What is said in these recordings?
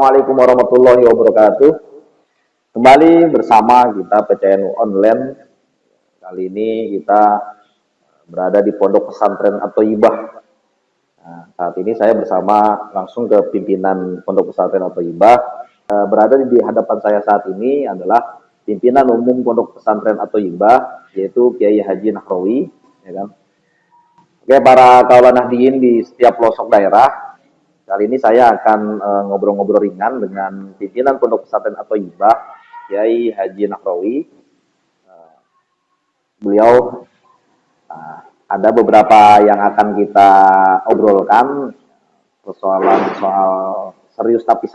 Assalamualaikum warahmatullahi wabarakatuh. Kembali bersama kita PCNU Online. Kali ini kita berada di Pondok Pesantren At-Thayyibah. Nah, saat ini saya bersama langsung ke pimpinan Pondok Pesantren At-Thayyibah. Berada di hadapan saya saat ini adalah pimpinan umum Pondok Pesantren At-Thayyibah, yaitu Kiai Haji Nahrawi, ya kan? Oke, para kaula nahdiyin di setiap pelosok daerah. Kali ini saya akan ngobrol-ngobrol ringan dengan pimpinan Pondok Pesantren At-Thayyibah, Kiai Haji Nahrawi. Beliau ada beberapa yang akan kita obrolkan, persoalan soal serius tapi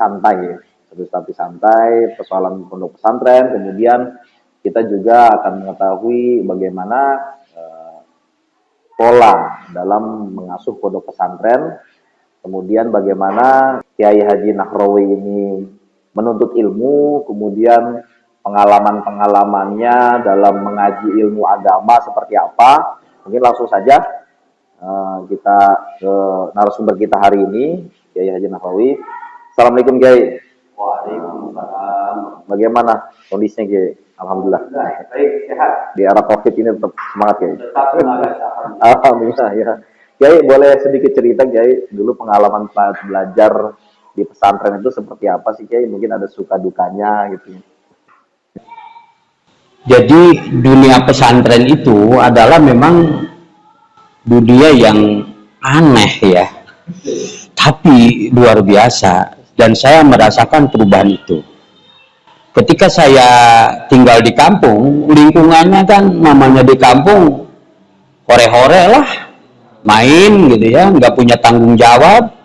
santai, persoalan pondok pesantren. Kemudian kita juga akan mengetahui bagaimana pola dalam mengasuh pondok pesantren. Kemudian bagaimana Kiai Haji Nahrawi ini menuntut ilmu, kemudian pengalaman-pengalamannya dalam mengaji ilmu agama seperti apa. Mungkin langsung saja kita ke narasumber kita hari ini, Kiai Haji Nahrawi. Assalamualaikum Kiai. Waalaikumsalam. Bagaimana kondisinya Kiai? Alhamdulillah. Baik, sehat. Di era COVID ini tetap semangat Kiai. Tetap semangat. Alhamdulillah ya. Kiai, boleh sedikit cerita Kiai, dulu pengalaman belajar di pesantren itu seperti apa sih Kiai? Mungkin ada suka dukanya gitu. Jadi dunia pesantren itu adalah memang dunia yang aneh ya, tapi luar biasa, dan saya merasakan perubahan itu. Ketika saya tinggal di kampung, lingkungannya kan namanya di kampung hore-hore lah, main gitu ya, nggak punya tanggung jawab,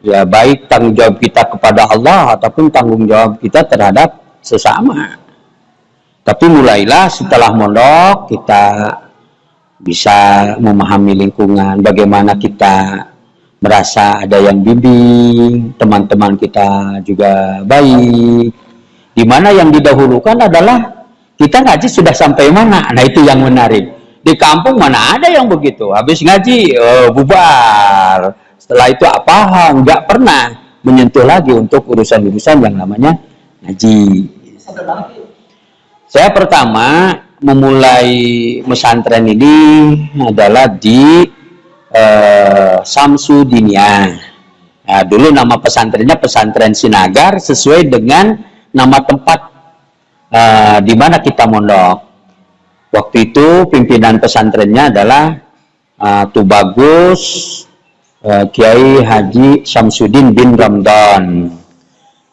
ya baik tanggung jawab kita kepada Allah ataupun tanggung jawab kita terhadap sesama. Tapi mulailah setelah mondok kita bisa memahami lingkungan, bagaimana kita merasa ada yang bimbing, teman-teman kita juga baik. Dimana yang didahulukan adalah kita ngaji sudah sampai mana, nah itu yang menarik. Di kampung mana ada yang begitu, habis ngaji bubar, setelah itu apa, nggak pernah menyentuh lagi untuk urusan-urusan yang namanya ngaji. Saya pertama memulai pesantren ini adalah di Samsudiniyah. Nah, dulu nama pesantrennya Pesantren Sinagar sesuai dengan nama tempat di mana kita mondok. Waktu itu pimpinan pesantrennya adalah Tubagus Kiai Haji Samsudin bin Ramdan.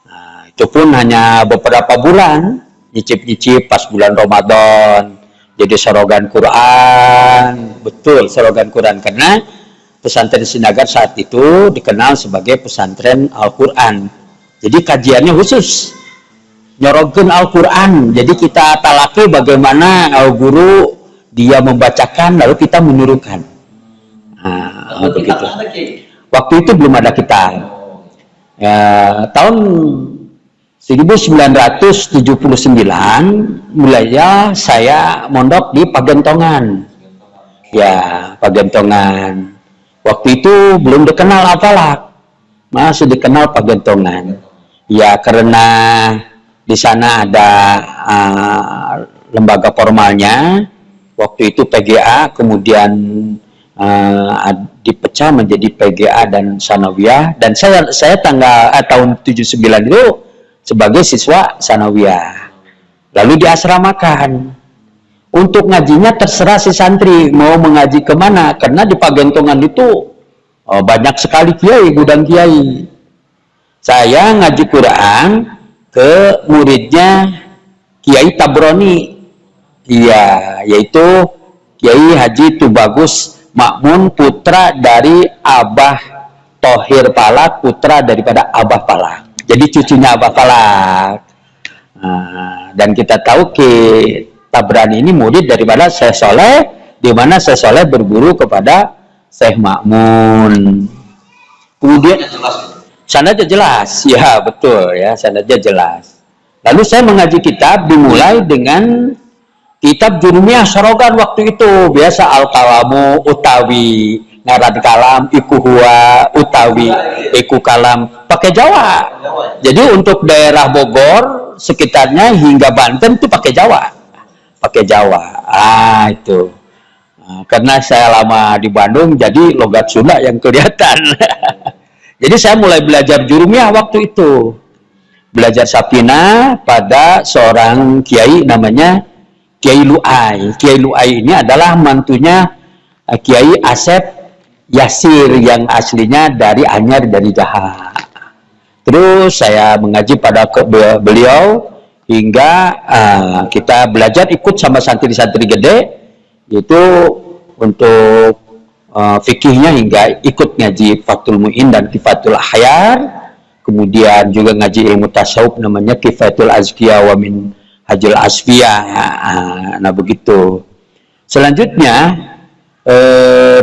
Nah, itu pun hanya beberapa bulan, nyicip-nyicip pas bulan Ramadan. Jadi serogan Quran, betul serogan Quran, karena pesantren Sinagar saat itu dikenal sebagai pesantren Al-Quran. Jadi kajiannya khusus nyorogen Al-Quran. Jadi kita talaki bagaimana guru dia membacakan lalu kita menirukan. Nah, begitu. Waktu itu belum ada kitab. Ya, tahun 1979 mulainya saya mondok di Pagentongan. Ya, Pagentongan. Waktu itu belum dikenal Al-Falak, masih dikenal Pagentongan. Ya, karena di sana ada lembaga formalnya. Waktu itu PGA, kemudian dipecah menjadi PGA dan Sanawiyah. Dan saya tahun 79 itu sebagai siswa Sanawiyah. Lalu diasramakan. Untuk ngajinya terserah si santri mau mengaji kemana, karena di Pagentongan itu banyak sekali kiai, gudang kiai. Saya ngaji Quran ke muridnya Kiai Tabroni, iya, yaitu Kiai Haji Tubagus Makmun, putra dari Abah Thohir Palak, putra daripada Abah Palak. Jadi cucunya Abah Palak. Nah, dan kita tahu Ki Tabrani ini murid daripada Syekh Soleh, di mana Syekh Soleh berguru kepada Syekh Makmun. Kemudian sanadnya jelas, ya betul ya, sanadnya jelas. Lalu saya mengaji kitab, dimulai dengan kitab Jurmiyah Sorogan waktu itu, biasa Al-Kalamu Utawi, ngaran kalam iku huwa utawi iku kalam pakai Jawa. Jadi untuk daerah Bogor sekitarnya hingga Banten itu pakai Jawa. Pakai Jawa. Itu. Karena saya lama di Bandung jadi logat Sunda yang kelihatan. Jadi saya mulai belajar jurumiyah waktu itu. Belajar Sapina pada seorang kiai namanya Kiai Luai. Kiai Luai ini adalah mantunya Kiai Asep Yasir yang aslinya dari Anyar, dari Jaha. Terus saya mengaji pada beliau hingga kita belajar ikut sama santri-santri gede, itu untuk fikihnya hingga ikut ngaji Fathul Mu'in dan Kifatul Ahyar, kemudian juga ngaji ilmu tasawuf namanya Kifatul Azkiya wa min Hajil Asfiyah. Nah begitu. Selanjutnya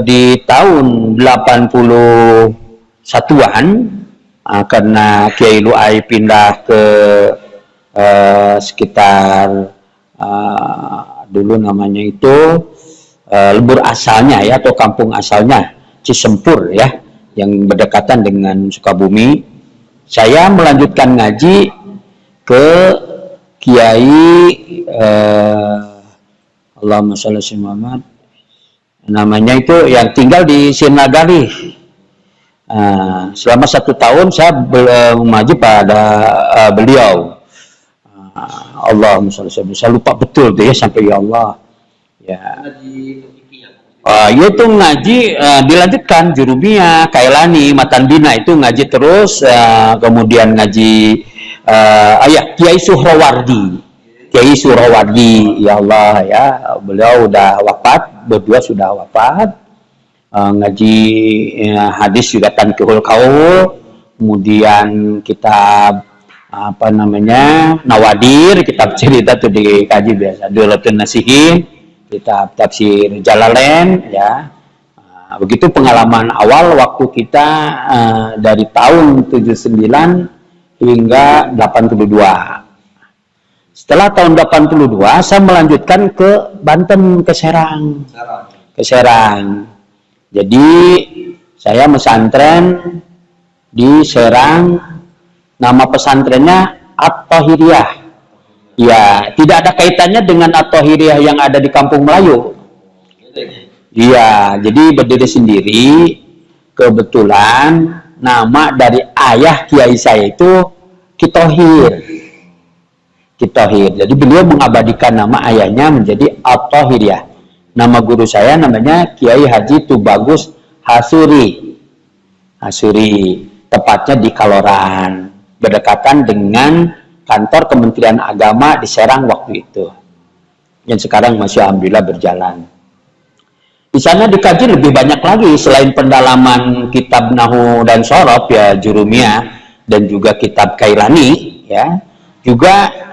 di tahun 81-an karena Kiai Luai pindah ke sekitar dulu namanya itu lebur asalnya ya, atau kampung asalnya Cisempur ya, yang berdekatan dengan Sukabumi. Saya melanjutkan ngaji ke Kiai Allahumma sholli ala Muhammad, namanya itu yang tinggal di Sirnagari. Selama 1 tahun saya mengaji pada beliau. Allahumma sholli ala Muhammad, saya lupa betul tuh ya sampai ya Allah. Ya. Itu ngaji dilanjutkan jurumiyah, Kailani, Matandina itu ngaji terus, kemudian ngaji Kiai Suhrawardi. Kiai Suhrawardi, ya Allah ya, beliau udah wafat, berdua sudah wafat. Ngaji hadis juga Tanqihul Qaul, kemudian kitab apa namanya Nawadir, kitab cerita tuh dikaji biasa, Dulatun Nasihin, kitab tafsir Jalalain ya. Begitu pengalaman awal waktu kita dari tahun 79 hingga 82. Setelah tahun 82, saya melanjutkan ke Banten, ke Serang. Ke Serang. Jadi, saya mesantren di Serang, nama pesantrennya At-Tahiriyah. Ya, tidak ada kaitannya dengan At-Tahiriyah yang ada di Kampung Melayu. Iya, jadi berdiri sendiri. Kebetulan, nama dari ayah kiai saya itu Kitohir. Jadi beliau mengabadikan nama ayahnya menjadi At-Tahiriyah. Nama guru saya namanya Kiai Haji Tubagus Hasuri. Tepatnya di Kaloran, berdekatan dengan kantor Kementerian Agama di Serang waktu itu. Yang sekarang masih alhamdulillah berjalan. Di sana dikaji lebih banyak lagi selain pendalaman kitab Nahu dan Shorof ya, jurumiyah, dan juga kitab Kailani ya. Juga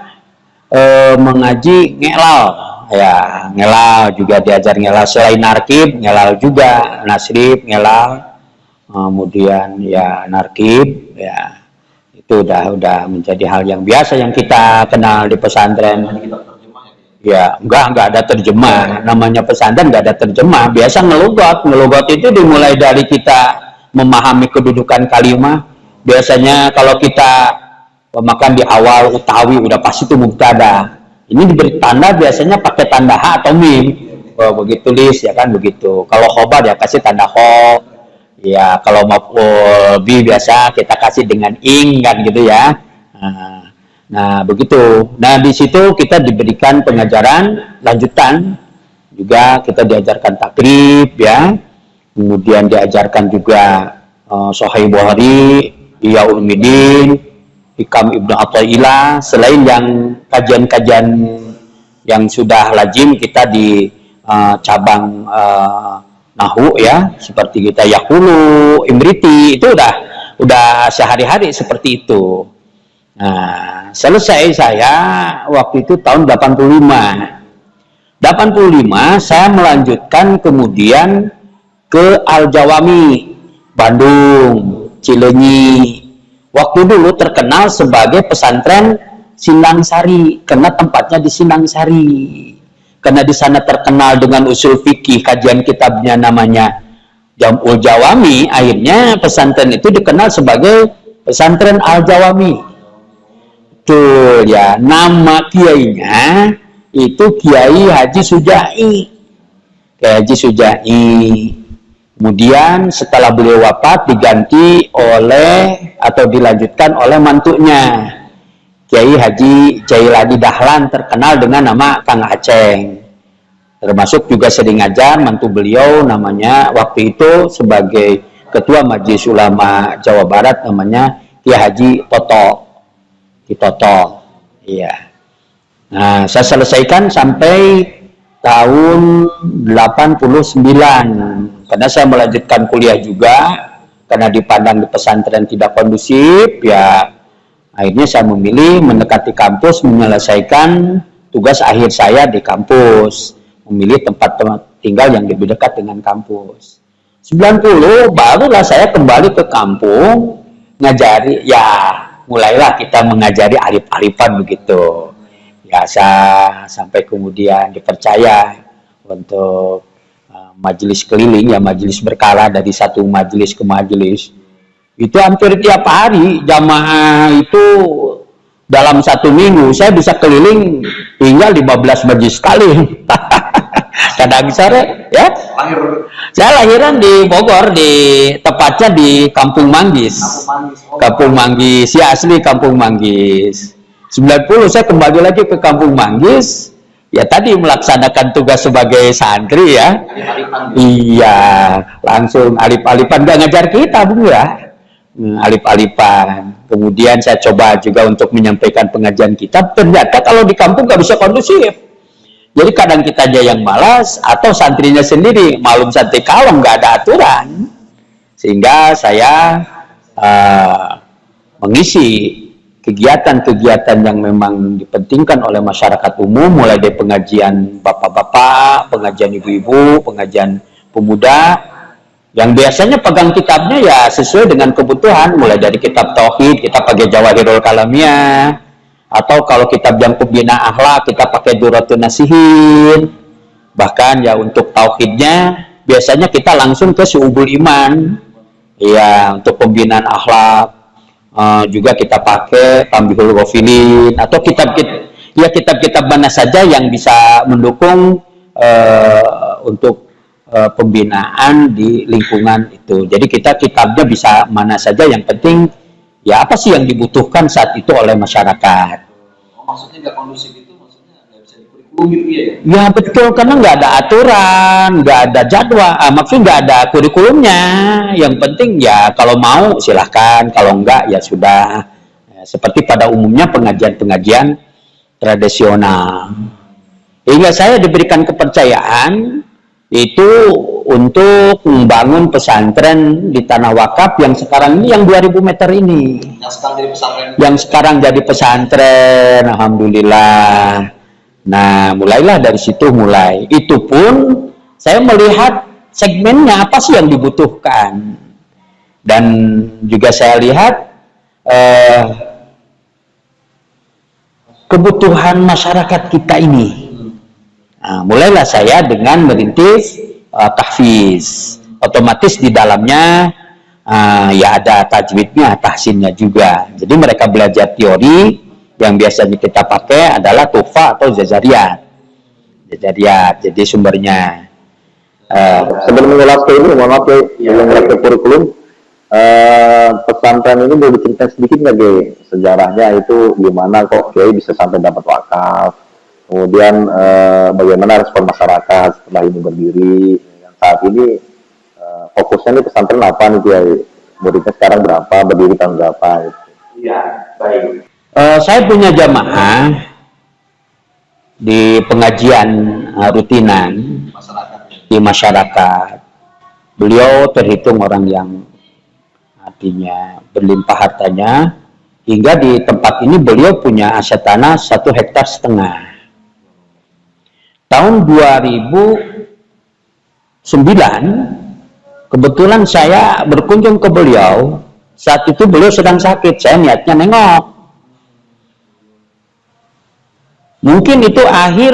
mengaji ngelal ya, ngelal juga diajar ngelal, selain narkib ngelal juga, nasrib ngelal, kemudian ya narkib ya, itu udah menjadi hal yang biasa yang kita kenal di pesantren ya. Enggak ada terjemah, namanya pesantren enggak ada terjemah, biasa ngelogot itu dimulai dari kita memahami kedudukan kalimat. Biasanya kalau kita makan di awal utawi udah pasti itu mubtada. Ini diberi tanda biasanya pakai tanda ha atau mim. Begitu tulis ya kan begitu. Kalau khobar ya kasih tanda kho. Ya kalau maf'ul bi biasa kita kasih dengan ing kan gitu ya. Nah begitu. Nah di situ kita diberikan pengajaran lanjutan. Juga kita diajarkan takrib ya. Kemudian diajarkan juga Sahih Bukhari, Ihya Ulumuddin, Hikam Ibnu Athaillah, selain yang kajian-kajian yang sudah lazim kita di cabang Nahu ya, seperti kita Yaqulu, Imriti, itu udah sehari-hari seperti itu. Nah, selesai saya waktu itu tahun 85. 85 saya melanjutkan kemudian ke Al-Jawami, Bandung, Cileunyi. Waktu dulu terkenal sebagai pesantren Sindang Sari, karena tempatnya di Sindang Sari. Karena di sana terkenal dengan usul fikih, kajian kitabnya namanya Jam'ul Jawami, akhirnya pesantren itu dikenal sebagai pesantren Al-Jawami. Betul ya, nama kiainya itu Kiai Haji Sujai. Kiai Haji Sujai. Kemudian setelah beliau wafat diganti oleh atau dilanjutkan oleh mantunya Kiai Haji Jailani Dahlan, terkenal dengan nama Kang Aceng. Termasuk juga sering ngajar mantu beliau, namanya waktu itu sebagai Ketua Majelis Ulama Jawa Barat namanya Kiai Haji Toto. Ki Toto. Iya. Nah, saya selesaikan sampai tahun 89. Karena saya melanjutkan kuliah juga, karena dipandang di pesantren tidak kondusif, ya akhirnya saya memilih mendekati kampus, menyelesaikan tugas akhir saya di kampus, memilih tempat tinggal yang lebih dekat dengan kampus. 90 barulah saya kembali ke kampung, ngajari, ya mulailah kita mengajari arif-arifan begitu. Biasa sampai kemudian dipercaya untuk majelis keliling, ya majelis berkala dari satu majelis ke majelis. Itu hampir tiap hari jamaah itu dalam satu minggu saya bisa keliling hingga 15 majelis sekali. Kadang sore ya. Saya lahiran di Bogor, tepatnya di Kampung Manggis. Kampung Manggis, ya asli Kampung Manggis. 90 saya kembali lagi ke Kampung Manggis. Ya tadi melaksanakan tugas sebagai santri ya. Iya, langsung alif-alifan, gak ngajar kita Bu ya. Alif-alifan. Kemudian saya coba juga untuk menyampaikan pengajian kitab. Ternyata kalau di kampung gak bisa kondusif. Jadi kadang kita aja yang malas atau santrinya sendiri malum santri kalem, gak ada aturan. Sehingga saya mengisi kegiatan-kegiatan yang memang dipentingkan oleh masyarakat umum, mulai dari pengajian bapak-bapak, pengajian ibu-ibu, pengajian pemuda, yang biasanya pegang kitabnya ya sesuai dengan kebutuhan, mulai dari kitab tauhid kita pakai Jawahirul Kalamiyah, atau kalau kitab yang pembina akhlak kita pakai Duratun Nasihin. Bahkan ya untuk tauhidnya biasanya kita langsung ke Syu'ubul Iman, ya untuk pembinaan akhlak. Juga kita pakai Tambihul Ghafilin atau kitab-kitab mana saja yang bisa mendukung untuk pembinaan di lingkungan itu. Jadi kita kitabnya bisa mana saja, yang penting ya apa sih yang dibutuhkan saat itu oleh masyarakat. Maksudnya nggak kondusif itu, maksudnya nggak bisa dikurikulum gitu ya? Ya betul, karena nggak ada aturan, nggak ada jadwal, maksudnya nggak ada kurikulumnya. Yang penting ya kalau mau silahkan, kalau enggak ya sudah. Ya, seperti pada umumnya pengajian-pengajian tradisional. Hingga saya diberikan kepercayaan itu untuk membangun pesantren di tanah wakaf yang sekarang ini, yang 2000 meter ini. Yang sekarang jadi pesantren. Yang sekarang jadi pesantren, alhamdulillah. Nah, mulailah dari situ mulai. Itu pun saya melihat segmennya apa sih yang dibutuhkan. Dan juga saya lihat kebutuhan masyarakat kita ini. Nah, mulailah saya dengan merintis tahfiz. Otomatis di dalamnya ya ada tajwidnya, tahsinnya juga. Jadi mereka belajar teori. Yang biasanya kita pakai adalah Tuhfah atau Jazariyat. Jadi sumbernya. Sebelum mengulas ke ini, mohon maaf ya, yang ke kurikulum, pesantren ini boleh diceritain sedikit nggak, Ge? Sejarahnya itu gimana kok Kiai bisa sampai dapat wakaf? Kemudian bagaimana respon masyarakat setelah ini berdiri? Yang saat ini fokusnya ini pesantren apa nih, Kiai? Muridnya sekarang berapa? Berdiri tahun berapa? Gitu. Iya, baik. Saya punya jamaah di pengajian rutinan di masyarakat. Beliau terhitung orang yang artinya berlimpah hartanya, hingga di tempat ini beliau punya aset tanah 1,5 hektar. Tahun 2009 kebetulan saya berkunjung ke beliau. Saat itu beliau sedang sakit, saya niatnya nengok. Mungkin itu akhir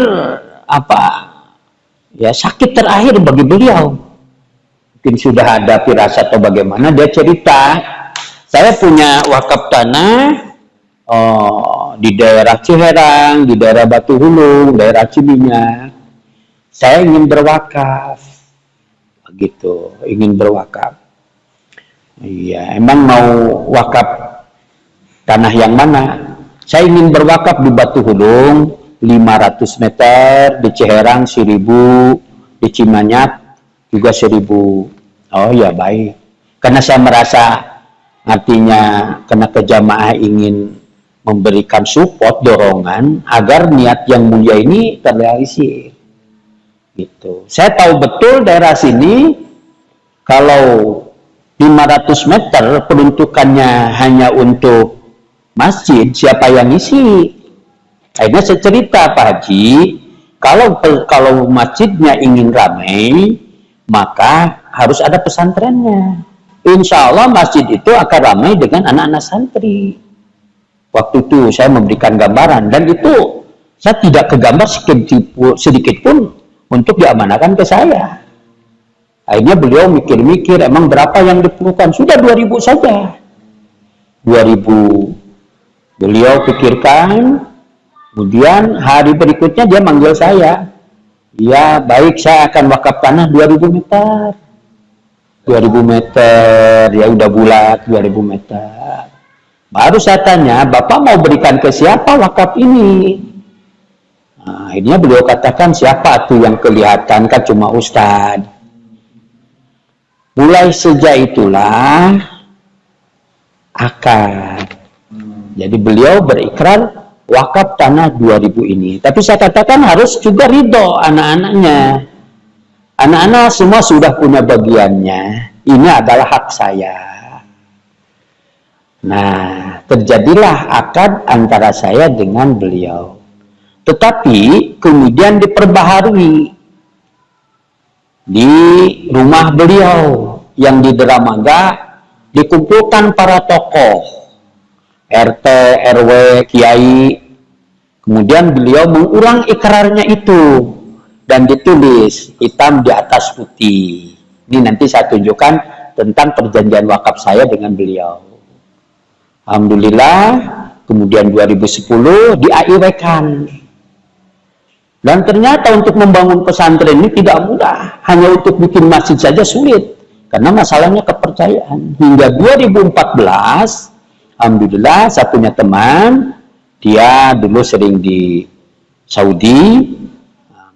sakit terakhir bagi beliau. mungkin sudah ada firasat atau bagaimana, dia cerita, saya punya wakaf tanah di daerah Ciherang, di daerah Batu Hulung, daerah Ciminyak. Saya ingin berwakaf, begitu, ingin berwakaf. Iya, emang mau wakaf tanah yang mana? Saya ingin berwakaf di Batu Hulung 500 meter, di Ciherang 1000, di Cimanyak juga 1000. Oh ya baik, karena saya merasa artinya karena kejamaah ingin memberikan support, dorongan agar niat yang mulia ini terrealisir. Gitu. Saya tahu betul daerah sini kalau 500 meter peruntukannya hanya untuk masjid, siapa yang isi? Akhirnya saya cerita, Pak Haji, kalau masjidnya ingin ramai, maka harus ada pesantrennya. Insya Allah masjid itu akan ramai dengan anak-anak santri. Waktu itu saya memberikan gambaran, dan itu saya tidak kegambar sedikit pun untuk diamanahkan ke saya. Akhirnya beliau mikir-mikir, emang berapa yang diperlukan? Sudah 2000 saja. 2000 beliau pikirkan, kemudian hari berikutnya dia manggil saya. Ya baik, saya akan wakaf tanah 2000 meter. 2000 meter, ya udah bulat 2000 meter. Baru saya tanya, Bapak mau berikan ke siapa wakaf ini? Nah, akhirnya beliau katakan, siapa tuh yang kelihatan, kan cuma Ustadz. Mulai sejak itulah akad. Jadi beliau berikrar wakaf tanah 2000 ini. Tapi saya katakan harus juga ridho anak-anaknya. Anak-anak semua sudah punya bagiannya. Ini adalah hak saya. Nah, terjadilah akad antara saya dengan beliau. Tetapi kemudian diperbaharui di rumah beliau yang di Deramaga, dikumpulkan para tokoh RT, RW, Kiai. Kemudian beliau mengulang ikrarnya itu dan ditulis hitam di atas putih. Ini nanti saya tunjukkan tentang perjanjian wakaf saya dengan beliau. Alhamdulillah, kemudian 2010 di-AIW-kan. Dan ternyata untuk membangun pesantren ini tidak mudah. Hanya untuk bikin masjid saja sulit. Karena masalahnya kepercayaan. Hingga 2014, alhamdulillah saya punya teman. Dia dulu sering di Saudi.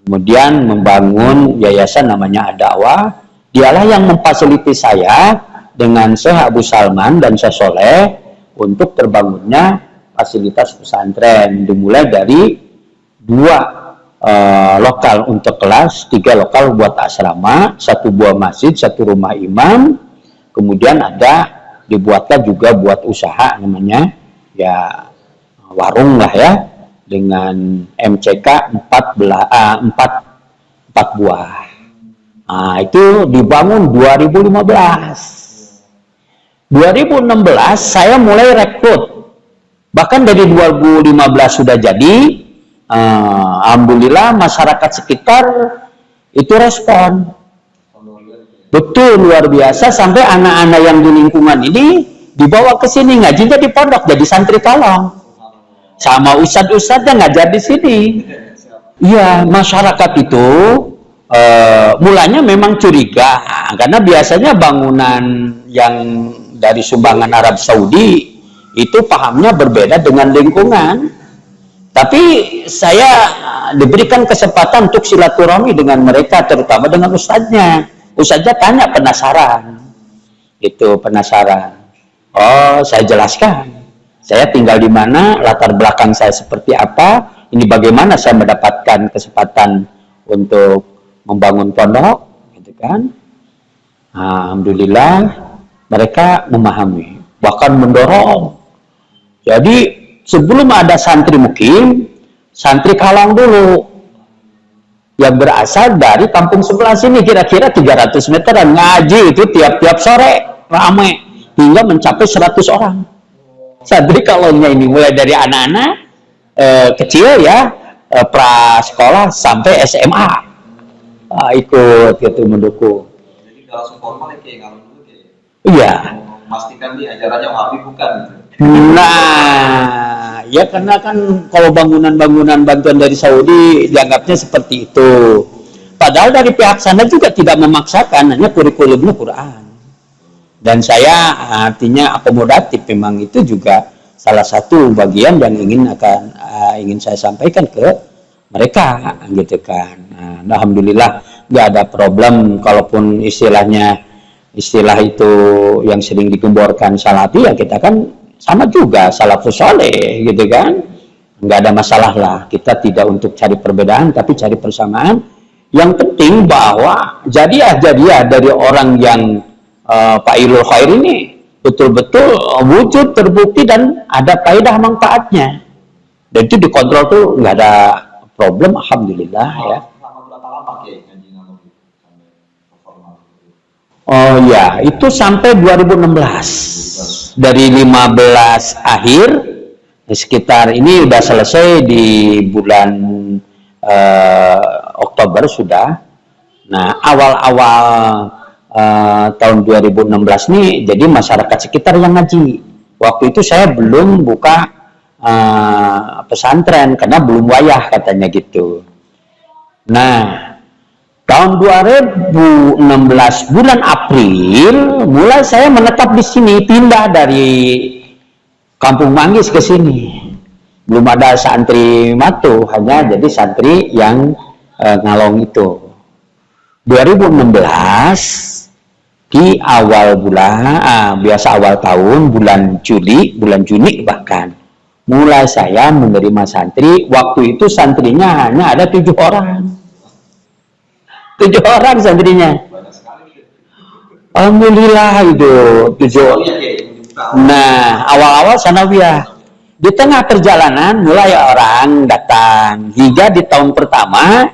Kemudian membangun yayasan namanya Ad-Da'wah. Dialah yang memfasilitasi saya dengan Syekh Abu Salman dan Syekh Soleh untuk terbangunnya fasilitas pesantren. Dimulai dari 2 lokal untuk kelas, 3 lokal buat asrama, 1 buah masjid, 1 rumah imam, kemudian ada dibuatkan juga buat usaha namanya ya warung lah ya, dengan MCK 4 buah. Nah, itu dibangun 2015. 2016 saya mulai rekrut, bahkan dari 2015 sudah jadi. Alhamdulillah masyarakat sekitar itu respon betul luar biasa, sampai anak-anak yang di lingkungan ini dibawa ke sini ngajinya di pondok jadi santri kalong sama ustadz-ustadznya ngajar di sini. Iya, masyarakat itu mulanya memang curiga karena biasanya bangunan yang dari sumbangan Arab Saudi itu pahamnya berbeda dengan lingkungan. Tapi saya diberikan kesempatan untuk silaturahmi dengan mereka, terutama dengan ustadznya. Ustadznya tanya, penasaran. Itu penasaran. Oh, saya jelaskan. Saya tinggal di mana, latar belakang saya seperti apa, ini bagaimana saya mendapatkan kesempatan untuk membangun pondok, gitu kan. Alhamdulillah, mereka memahami, bahkan mendorong. Jadi, sebelum ada santri mukim, santri kalong dulu yang berasal dari kampung sebelah sini, kira-kira 300 meteran ngaji itu tiap-tiap sore ramai hingga mencapai 100 orang. Santri kalongnya ini mulai dari anak-anak kecil ya, prasekolah sampai SMA ikut gitu mendukung. tidak langsung formal ya kayak ngalung dulu kayak. Iya. Memastikan nih ajarannya Wahabi bukan. Nah, ya karena kan kalau bangunan-bangunan bantuan dari Saudi dianggapnya seperti itu. Padahal dari pihak sana juga tidak memaksakan, hanya kurikulumnya Quran. Dan saya artinya akomodatif, memang itu juga salah satu bagian yang ingin saya sampaikan ke mereka, gitu kan. Nah, alhamdulillah nggak ada problem, kalaupun istilah itu yang sering digemborkan salafi, ya kita kan sama juga salafus saleh, gitu kan. Nggak ada masalah lah, kita tidak untuk cari perbedaan tapi cari persamaan. Yang penting bahwa jadiah dari orang yang Fa'ilul Khair ini betul-betul wujud, terbukti, dan ada faedah manfaatnya, dan itu dikontrol tuh nggak ada problem, alhamdulillah ya. Selama berapa lama kayak ngaji ngalung sampai formal? Oh ya, itu sampai 2016. Dari 15 akhir sekitar ini udah selesai di bulan Oktober sudah. Nah, awal-awal tahun 2016 nih jadi masyarakat sekitar yang ngaji. Waktu itu saya belum buka pesantren karena belum wayah katanya gitu. Nah, tahun 2016 bulan April mulai saya menetap di sini, pindah dari Kampung Manggis ke sini. Belum ada santri matu, hanya jadi santri yang ngalong itu. 2016 di awal bulan, biasa awal tahun, bulan Juni bahkan, mulai saya menerima santri. Waktu itu santrinya hanya ada 7 orang. 7 orang santrinya. Banyak sekali. Alhamdulillah itu 7. Nah, awal-awal sanawiyah. Di tengah perjalanan mulai orang datang, hingga di tahun pertama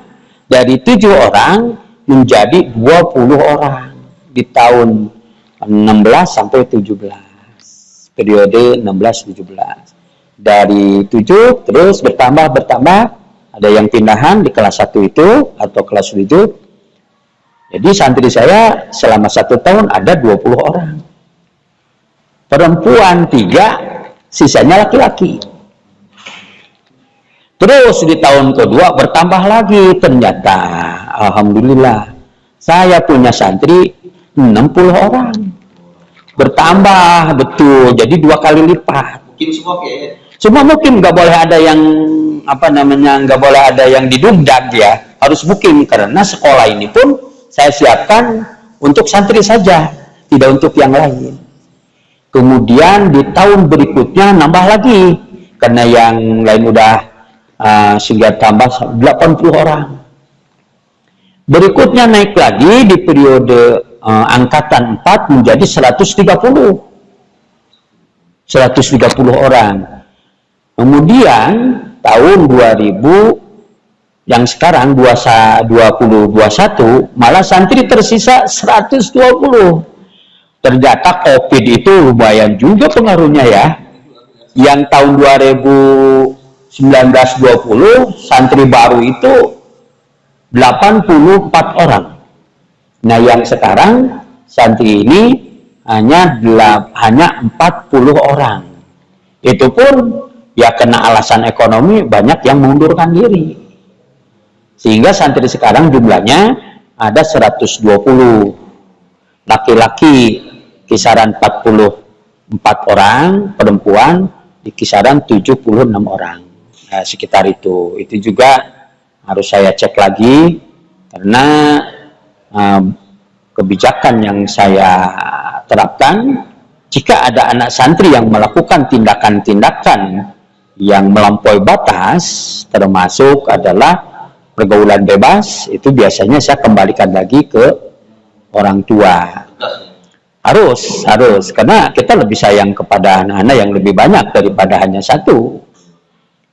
dari 7 orang menjadi 20 orang di tahun 16 sampai 17, periode 16-17. Dari 7 terus bertambah, ada yang pindahan di kelas 1 itu atau kelas 7. Jadi santri saya selama 1 tahun ada 20 orang, perempuan 3, sisanya laki-laki. Terus di tahun kedua bertambah lagi, ternyata alhamdulillah saya punya santri 60 orang, bertambah betul, jadi 2 kali lipat. Mungkin semua kayak Semua mungkin, nggak boleh ada yang nggak boleh ada yang didungdak ya, harus booking, karena sekolah ini pun saya siapkan untuk santri saja, tidak untuk yang lain. Kemudian di tahun berikutnya nambah lagi, karena yang lain udah sehingga tambah 80 orang. Berikutnya naik lagi di periode angkatan 4 menjadi 130 orang. Kemudian tahun 2000 yang sekarang 2021 malah santri tersisa 120. Ternyata COVID itu lumayan juga pengaruhnya ya. Yang tahun 2019-20 santri baru itu 84 orang. Nah, yang sekarang santri ini hanya 40 orang. Itu pun ya kena alasan ekonomi, banyak yang mengundurkan diri. Sehingga santri sekarang jumlahnya ada 120. Laki-laki kisaran 44 orang, perempuan di kisaran 76 orang. Nah, sekitar itu. Itu juga harus saya cek lagi, karena kebijakan yang saya terapkan, jika ada anak santri yang melakukan tindakan-tindakan yang melampaui batas, termasuk adalah pergaulan bebas, itu biasanya saya kembalikan lagi ke orang tua. Harus, karena kita lebih sayang kepada anak-anak yang lebih banyak daripada hanya 1.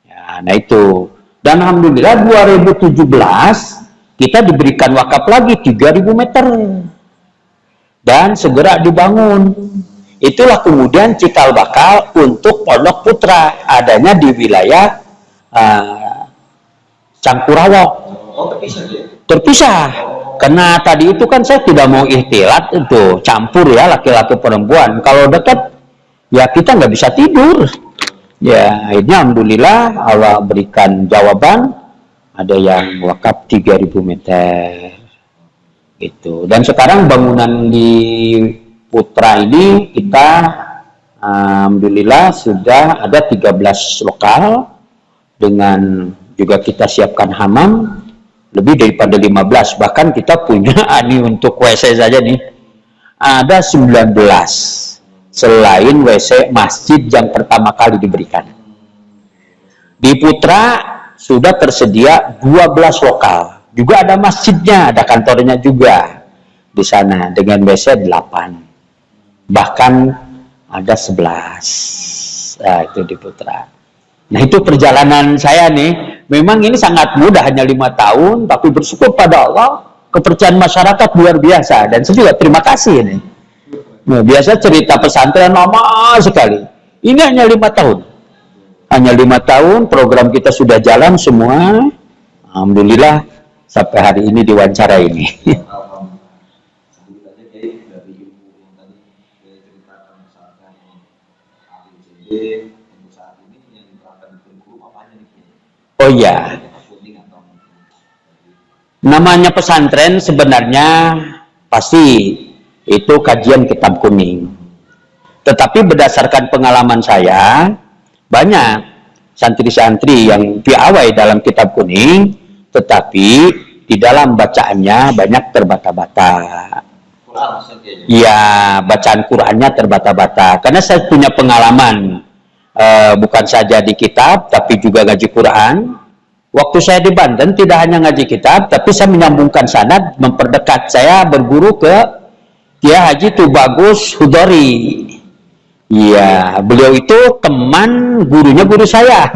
Ya, nah itu. Dan alhamdulillah 2017 kita diberikan wakaf lagi 3.000 meter dan segera dibangun. Itulah kemudian cikal bakal untuk Pondok Putra, adanya di wilayah Cangkurawok. Oh, terpisah dia. Terpisah. Karena tadi itu kan saya tidak mau ikhtilat itu, campur ya laki-laki perempuan. Kalau dekat ya kita nggak bisa tidur. Ya akhirnya alhamdulillah Allah berikan jawaban, ada yang wakaf 3000 meter gitu. Dan sekarang bangunan di Putra ini kita alhamdulillah sudah ada 13 lokal, dengan juga kita siapkan hamam lebih daripada 15, bahkan kita punya ini untuk WC saja nih ada 19 selain WC masjid yang pertama kali diberikan. Di Putra sudah tersedia 12 lokal, juga ada masjidnya, ada kantornya juga di sana dengan WC 8, bahkan ada 11. Nah, itu di Putra. Nah, itu perjalanan saya nih. Memang ini sangat mudah, hanya 5 tahun, tapi bersyukur pada Allah, kepercayaan masyarakat luar biasa, dan saya juga terima kasih ini. Nah, biasa cerita pesantren lama sekali. Ini hanya 5 tahun. Hanya 5 tahun, program kita sudah jalan semua. Alhamdulillah, sampai hari ini diwawancara ini. Sebut aja kayak dari ilmu yang tadi saya ceritakan, misalkan ABCD untuk saat ini yang diterapkan di kurikulum apa aja nih? Oh iya, namanya pesantren sebenarnya pasti itu kajian kitab kuning. Tetapi berdasarkan pengalaman saya, banyak santri-santri yang piawai dalam kitab kuning, tetapi di dalam bacaannya banyak terbata-bata. Ya, bacaan Qurannya terbata-bata. Karena saya punya pengalaman, bukan saja di kitab, tapi juga ngaji Quran. Waktu saya di Banten tidak hanya ngaji kitab, tapi saya menyambungkan sanad, memperdekat saya berguru ke Kiai Haji Tubagus Hudori. Iya, beliau itu teman gurunya guru saya.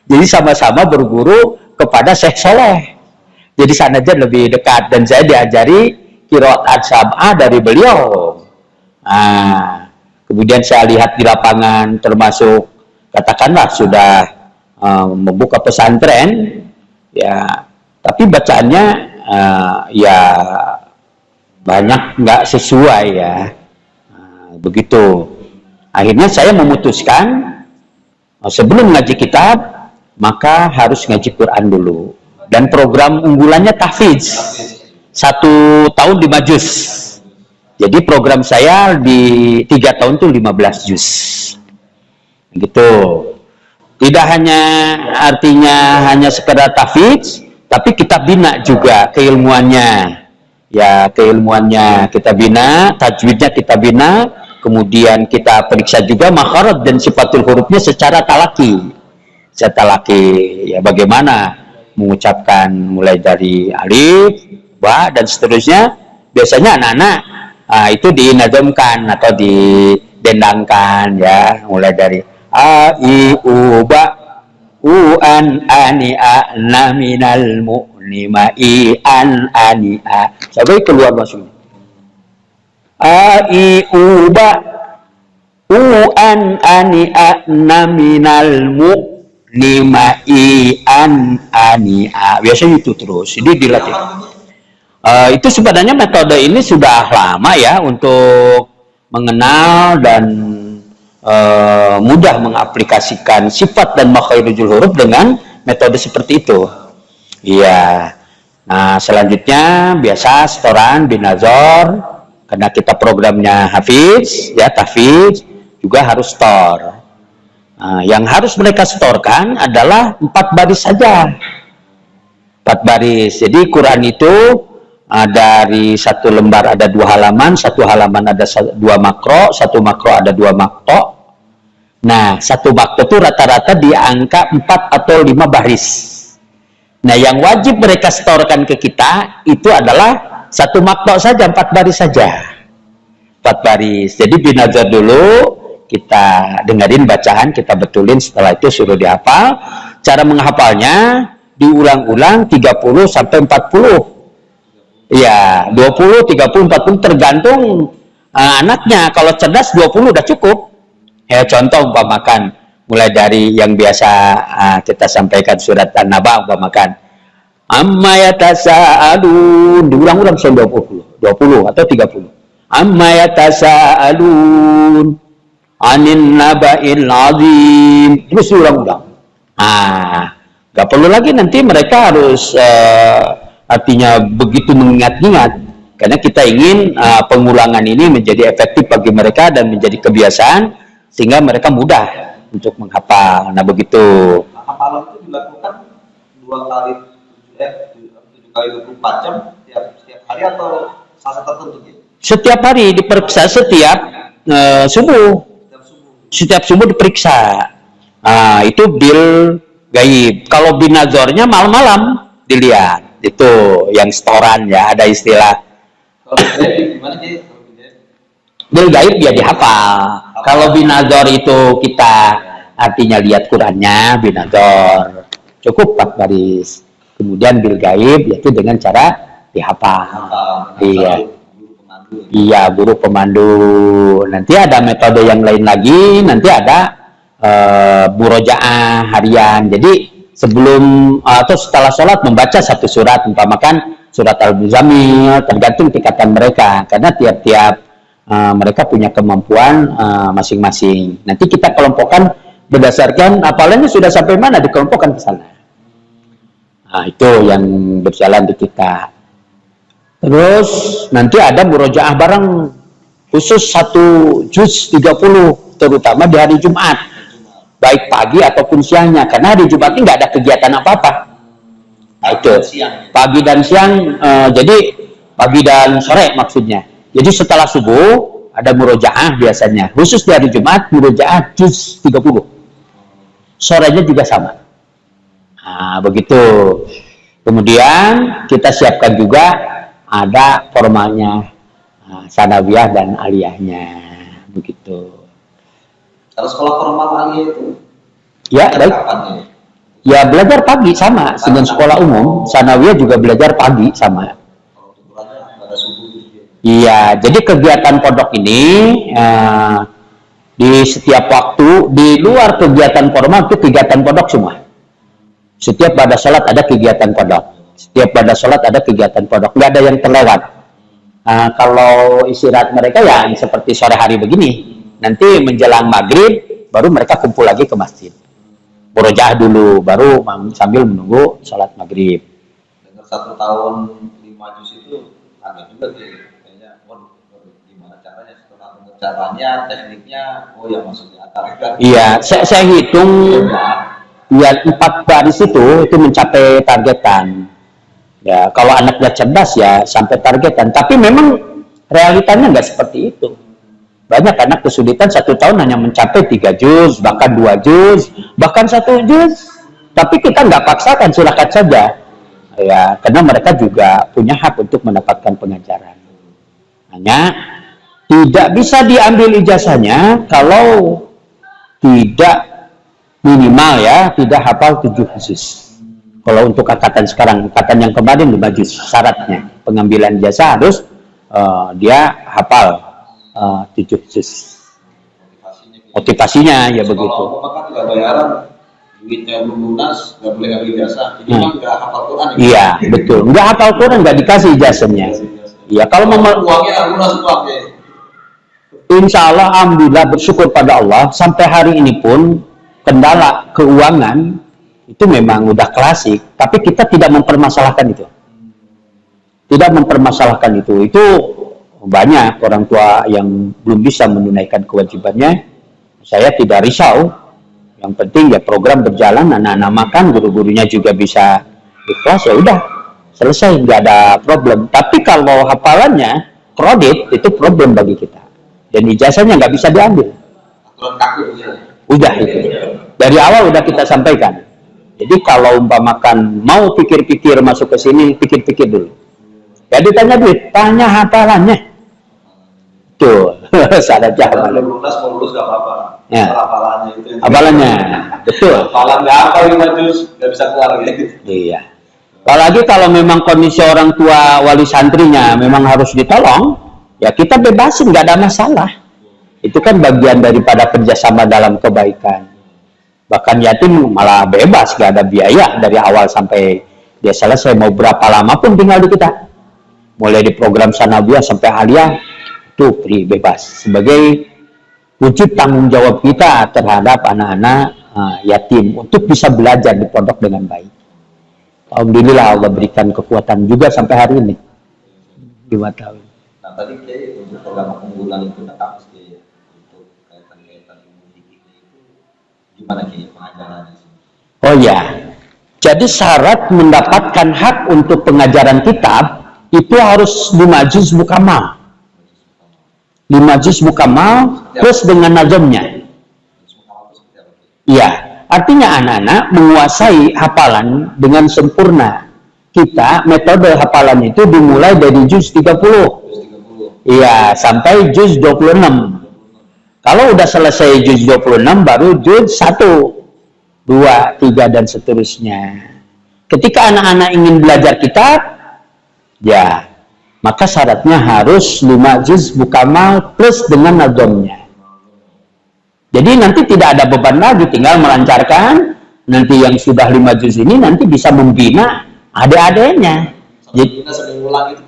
Jadi sama-sama berguru kepada Syekh Soleh. Jadi sanadnya lebih dekat, dan saya diajari qiraat as-sab'ah dari beliau. Nah, kemudian saya lihat di lapangan, termasuk katakanlah sudah membuka pesantren, ya, tapi bacaannya ya banyak nggak sesuai ya. Begitu. Akhirnya saya memutuskan sebelum ngaji kitab, maka harus ngaji Quran dulu. Dan program unggulannya tahfidz. 1 tahun 5 juz. Jadi program saya di 3 tahun tuh 15 juz. Gitu. Tidak hanya artinya hanya sekedar tahfidz, tapi kita bina juga keilmuannya. Ya, keilmuannya kita bina, tajwidnya kita bina, kemudian kita periksa juga makharaj dan sifatul hurufnya secara talaki. Secara talaki, ya bagaimana mengucapkan mulai dari alif, ba, dan seterusnya. Biasanya anak-anak itu dinazamkan atau didendangkan ya, mulai dari a, i, u, ba, u, an, ani, a, na, minal, mu, ni, ma, i, an, ani, a, sampai keluar masuk. A, i, u, ba, u, an, ani, a, na, minal, mu, ni, ma, i, an, ani, a. Biasanya itu terus, ini dilatih. Itu sebenarnya metode ini sudah lama ya untuk mengenal dan mudah mengaplikasikan sifat dan makharijul huruf dengan metode seperti itu. Iya. Nah, selanjutnya biasa setoran binazor, karena kita programnya hafiz ya, tahfidz juga harus store. Nah, yang harus mereka setorkan adalah 4 baris saja. 4 baris. Jadi Quran itu dari 1 lembar ada 2 halaman, 1 halaman ada 2 makro, 1 makro ada 2 makto. Nah, 1 makto itu rata-rata di angka 4 atau 5 baris. Nah, yang wajib mereka setorkan ke kita itu adalah 1 makto saja, 4 baris saja. 4 baris. Jadi binazar dulu, kita dengerin bacaan, kita betulin, setelah itu suruh dihafal. Cara menghafalnya diulang-ulang 30 sampai 40. Ya, 20, 30, 40 tergantung anaknya. Kalau cerdas 20 udah cukup. Ya, contoh umpamakan mulai dari yang biasa kita sampaikan surat An-Naba umpamakan. Amma yatasaalun, diulang-ulang sampai 20 atau 30. Amma yatasaalun anin naba'il azim. Terus diulang-ulang. Gak perlu lagi nanti mereka harus artinya begitu mengingat-ingat, karena kita ingin pengulangan ini menjadi efektif bagi mereka dan menjadi kebiasaan sehingga mereka mudah untuk menghafal. Nah begitu. Hafalan itu dilakukan 2 kali 7 kali 24 jam setiap hari atau saat tertentu gitu? Setiap hari diperiksa, setiap subuh. Setiap subuh diperiksa. Itu bil gaib. Kalau binazornya malam-malam dilihat. Itu yang setoran ya, ada istilah. Kalau gimana sih? Bil gaib ya dihafal. Kalau binazor itu kita artinya lihat Qurannya, binazor. Cukup 4 baris. Kemudian bil gaib yaitu dengan cara dihafal. Iya. Iya, guru pemandu. Nanti ada metode yang lain lagi, nanti ada murojaah harian. Jadi sebelum atau setelah sholat membaca satu surat, umpamakan surat Al-Muzammil, tergantung tingkatan mereka. Karena tiap-tiap mereka punya kemampuan masing-masing. Nanti kita kelompokkan berdasarkan hafalannya sudah sampai mana, dikelompokkan ke sana. Itu yang berjalan di kita. Terus nanti ada murojaah bareng khusus 1 juz 30, terutama di hari Jumat, baik pagi ataupun siangnya, karena hari Jumat ini nggak ada kegiatan apa-apa. Nah itu pagi dan siang, jadi pagi dan sore maksudnya. Jadi setelah subuh ada murojaah biasanya, khusus di hari Jumat murojaah juz 30. Sorenya juga sama. Begitu. Kemudian kita siapkan juga ada formalnya, sanawiyah dan aliyahnya, begitu. Kalau sekolah formal aliyah itu? Ya, baik. Ya belajar pagi sama dengan sekolah umum. Sanawiyah juga belajar pagi sama. Iya, jadi kegiatan pondok ini di setiap waktu, di luar kegiatan formal itu kegiatan pondok semua. Setiap pada sholat ada kegiatan pondok. Setiap pada sholat ada kegiatan pondok. Nggak ada yang terlewat. Kalau istirahat mereka ya seperti sore hari begini. Nanti menjelang maghrib, baru mereka kumpul lagi ke masjid. Murojaah dulu, baru sambil menunggu sholat maghrib. Dengar 1 tahun 5 juz itu agak juga kayaknya, gimana caranya, setelah caranya, tekniknya, ya maksudnya akar. Iya, saya hitung. Ya 4 baris itu mencapai targetan. Ya kalau anaknya cerdas ya sampai targetan. Tapi memang realitanya nggak seperti itu. Banyak anak kesulitan 1 tahun hanya mencapai 3 juz, bahkan 2 juz, bahkan 1 juz. Tapi kita nggak paksakan, silakan saja. Ya karena mereka juga punya hak untuk mendapatkan pengajaran. Hanya tidak bisa diambil ijazahnya kalau tidak minimal ya, tidak hafal 7 juz. Kalau untuk angkatan sekarang, angkatan yang kemarin 5 juz syaratnya. Pengambilan ijazah harus dia hafal 7 juz. Motivasinya ya begitu. Kalau kan nggak bayaran, duitnya belum lunas, nggak boleh ngambil ijazah. Ini kan nggak hafal Quran. Iya, betul. Nggak hafal Quran, nggak dikasih ijazahnya. Iya, kalau uangnya lunas uangnya. Insya Allah, alhamdulillah, bersyukur pada Allah, sampai hari ini pun kendala keuangan itu memang udah klasik, tapi kita tidak mempermasalahkan itu. Tidak mempermasalahkan itu. Itu banyak orang tua yang belum bisa menunaikan kewajibannya. Saya tidak risau. Yang penting ya program berjalan, anak-anak makan, guru-gurunya juga bisa ikhlas, ya udah selesai, nggak ada problem. Tapi kalau hafalannya kredit, itu problem bagi kita. Dan ijazahnya nggak bisa diambil. Udah itu. Dari awal udah kita sampaikan. Jadi kalau umpamakan mau pikir-pikir masuk ke sini, pikir-pikir dulu. Ya ditanya duit, tanya hafalannya. Tuh, syaratnya hafalan. Lunas mau lulus nggak apa-apa. Ya. Hafalannya itu. Hafalannya, betul. Hafalan nggak apa 5 juz, nggak bisa keluar gitu. Iya. Apalagi kalau memang kondisi orang tua wali santrinya memang harus ditolong, ya kita bebasin, nggak ada masalah. Itu kan bagian daripada kerjasama dalam kebaikan. Bahkan yatim malah bebas, nggak ada biaya dari awal sampai Dia selesai mau berapa lama pun tinggal di kita. Mulai di program sanawiyah sampai aliyah itu free, bebas. Sebagai wujud tanggung jawab kita terhadap anak-anak yatim untuk bisa belajar di pondok dengan baik. Alhamdulillah Allah berikan kekuatan juga sampai hari ini. 5 tahun. Nah tadi kayak untuk program unggulan itu apa sih untuk kaitan-kaitan ilmu fikih itu gimana kayak pengajarannya sih? Oh ya, jadi syarat mendapatkan hak untuk pengajaran kitab itu harus 5 juz mukamal. 5 juz mukamal terus dengan nazamnya. Iya, artinya anak-anak menguasai hafalan dengan sempurna. Kita metode hafalan itu dimulai dari juz 30. Iya, sampai juz 26. Kalau udah selesai juz 26 baru juz 1, 2, 3 dan seterusnya. Ketika anak-anak ingin belajar kitab, ya, maka syaratnya harus 5 juz mukamal plus dengan nazamnya. Jadi nanti tidak ada beban lagi, tinggal melancarkan. Nanti yang sudah 5 juz ini nanti bisa membina adik-adiknya.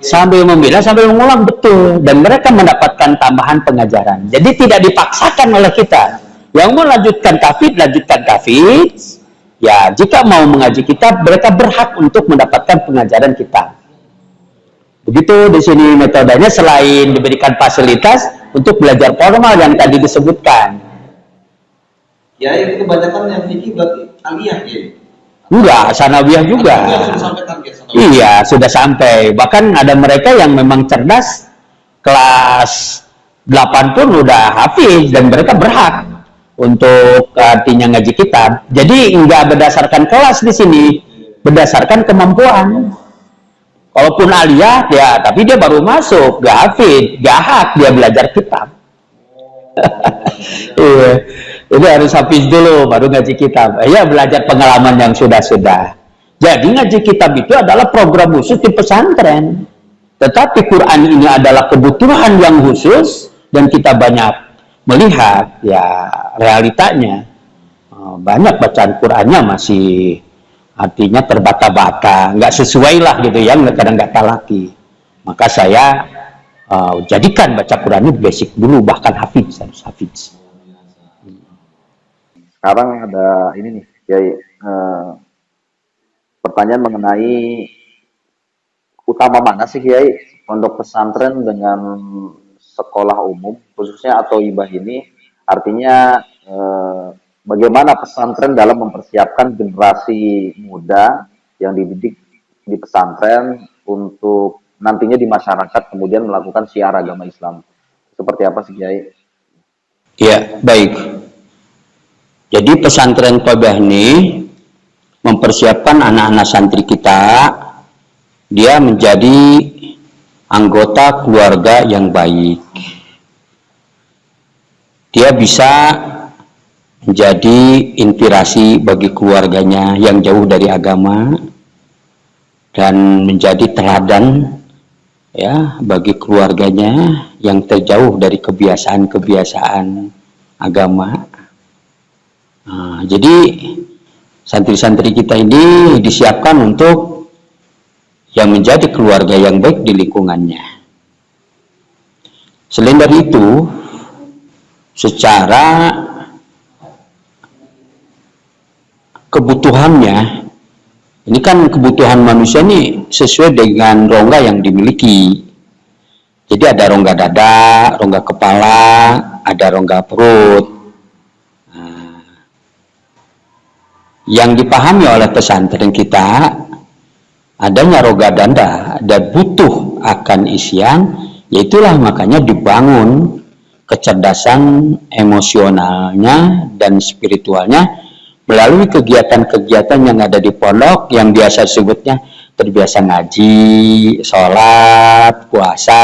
Sambil membina, sambil mengulang, betul. Dan mereka mendapatkan tambahan pengajaran. Jadi tidak dipaksakan oleh kita. Yang mau lanjutkan tahfidz, lanjutkan tahfidz. Ya, jika mau mengaji kitab, mereka berhak untuk mendapatkan pengajaran kitab. Begitu di sini metodenya, selain diberikan fasilitas untuk belajar formal yang tadi disebutkan. Ya, itu kebanyakan yang fikih berarti aliyah ya. Enggak, sanawiyah juga. Iya, sudah sampai. Bahkan ada mereka yang memang cerdas, kelas 8 pun udah hafiz dan mereka berhak untuk artinya ngaji kitab. Jadi enggak berdasarkan kelas di sini, berdasarkan kemampuan. Walaupun aliyah, ya, tapi dia baru masuk, gak hafiz, gak hak dia belajar kitab. Iya, itu harus hafiz dulu, baru ngaji kitab. Ya, belajar pengalaman yang sudah-sudah. Jadi ngaji kitab itu adalah program khusus di pesantren. Tetapi Quran ini adalah kebutuhan yang khusus dan kita banyak melihat ya realitanya. Banyak bacaan Qurannya masih artinya terbata-bata, nggak sesuai lah gitu ya, kadang nggak talaki. Maka saya jadikan baca Quran ini basic dulu, bahkan hafiz, harus hafiz. Sekarang ada ini nih, Kiai, pertanyaan mengenai utama mana sih Kiai pondok pesantren dengan sekolah umum khususnya atau ibah ini, artinya bagaimana pesantren dalam mempersiapkan generasi muda yang dididik di pesantren untuk nantinya di masyarakat kemudian melakukan syiar agama Islam. Seperti apa sih Kiai? Ya, baik. Jadi pesantren Toibah ini mempersiapkan anak-anak santri kita, dia menjadi anggota keluarga yang baik. Dia bisa menjadi inspirasi bagi keluarganya yang jauh dari agama dan menjadi teladan ya bagi keluarganya yang terjauh dari kebiasaan-kebiasaan agama. Nah, jadi santri-santri kita ini disiapkan untuk yang menjadi keluarga yang baik di lingkungannya. Selain dari itu, secara kebutuhannya, ini kan kebutuhan manusia ini sesuai dengan rongga yang dimiliki. Jadi ada rongga dada, rongga kepala, ada rongga perut. Nah, yang dipahami oleh pesantren kita, adanya rongga dada dan butuh akan isian, yaitulah makanya dibangun kecerdasan emosionalnya dan spiritualnya melalui kegiatan-kegiatan yang ada di pondok yang biasa disebutnya terbiasa ngaji, sholat, puasa,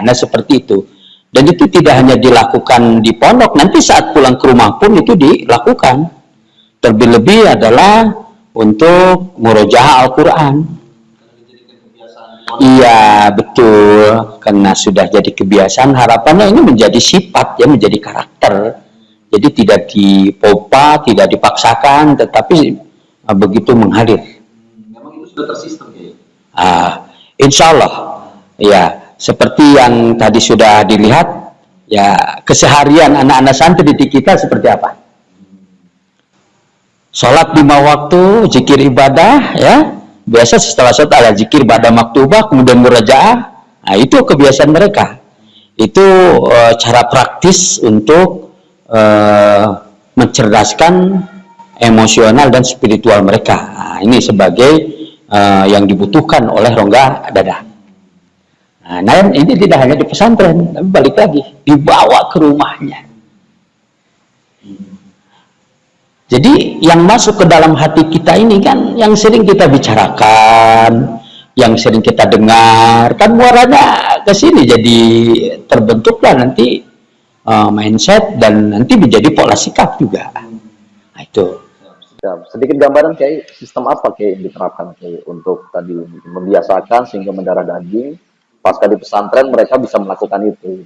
nah seperti itu. Dan itu tidak hanya dilakukan di pondok, nanti saat pulang ke rumah pun itu dilakukan. Terlebih adalah untuk murojaah Al-Quran. Iya, betul. Karena sudah jadi kebiasaan, harapannya ini menjadi sifat, ya, menjadi karakter. Jadi tidak dipompa, tidak dipaksakan, tetapi begitu mengalir. Memang Itu tersistem kayak. Insya Allah, ya seperti yang tadi sudah dilihat, ya keseharian anak-anak santri di kita seperti apa? Sholat 5 waktu, zikir ibadah, ya biasa setelah sholat ada zikir pada maktubah, kemudian murajaah. Nah itu kebiasaan mereka. Itu cara praktis untuk mencerdaskan emosional dan spiritual mereka. Nah, ini sebagai yang dibutuhkan oleh rongga dada. Nah, ini tidak hanya di pesantren, tapi balik lagi dibawa ke rumahnya. Jadi yang masuk ke dalam hati kita ini kan yang sering kita bicarakan, yang sering kita dengar, kan muaranya ke sini jadi terbentuklah nanti mindset dan nanti menjadi pola sikap juga. Nah, itu. Ya, sedikit gambaran kayak sistem apa kayak diterapkan kayak untuk tadi membiasakan sehingga mendarah daging pasca di pesantren mereka bisa melakukan itu.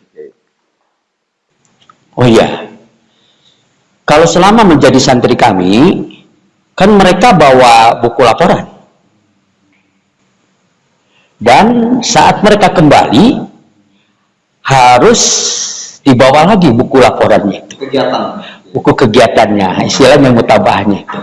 Oh iya, kalau selama menjadi santri kami kan mereka bawa buku laporan dan saat mereka kembali harus dibawa lagi buku laporannya itu. Buku kegiatannya, istilahnya mutabahnya itu.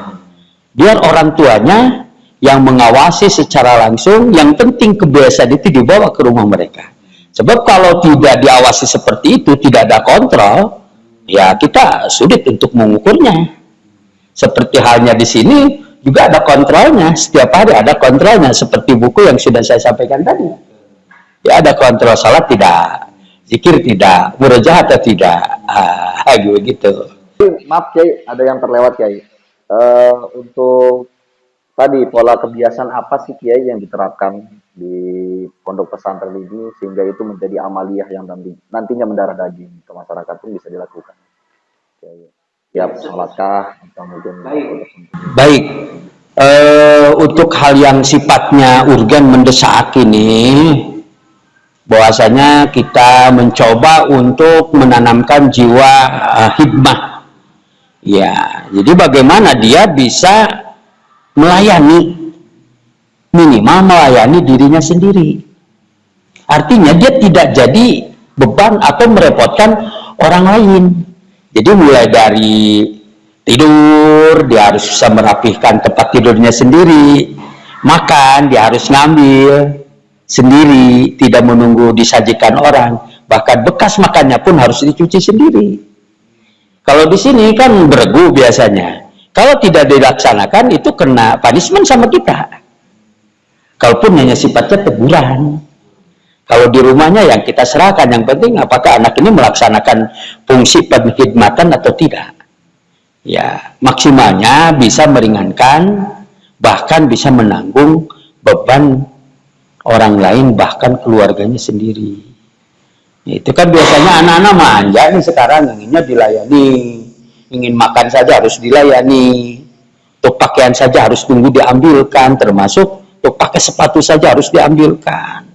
Biar orang tuanya yang mengawasi secara langsung, yang penting kebiasaan itu dibawa ke rumah mereka. Sebab kalau tidak diawasi seperti itu, tidak ada kontrol, ya kita sulit untuk mengukurnya. Seperti halnya di sini juga ada kontrolnya, setiap hari ada kontrolnya, seperti buku yang sudah saya sampaikan tadi. Ya ada kontrol salat tidak, zikir tidak, murojaah atau tidak, gitu. Maaf Kiai, ada yang terlewat Kiai. Untuk tadi pola kebiasaan apa sih Kiai yang diterapkan di pondok pesantren ini sehingga itu menjadi amaliyah yang nantinya mendarah daging ke masyarakat pun bisa dilakukan. Ya, salatkah atau mungkin baik. Untuk hal yang sifatnya urgen mendesak ini, bahwasanya kita mencoba untuk menanamkan jiwa hikmah. Ya, jadi bagaimana dia bisa melayani, minimal melayani dirinya sendiri. Artinya dia tidak jadi beban atau merepotkan orang lain. Jadi mulai dari tidur, dia harus bisa merapihkan tempat tidurnya sendiri. Makan, dia harus ngambil sendiri, tidak menunggu disajikan orang. Bahkan bekas makannya pun harus dicuci sendiri. Kalau di sini kan beregu biasanya. Kalau tidak dilaksanakan itu kena punishment sama kita. Kalaupun hanya sifatnya teguran. Kalau di rumahnya yang kita serahkan, yang penting apakah anak ini melaksanakan fungsi penghidmatan atau tidak. Ya, maksimalnya bisa meringankan, bahkan bisa menanggung beban orang lain, bahkan keluarganya sendiri. Itu kan biasanya anak-anak manja nih sekarang, inginnya dilayani, ingin makan saja harus dilayani, untuk pakaian saja harus tunggu diambilkan, termasuk untuk pakai sepatu saja harus diambilkan.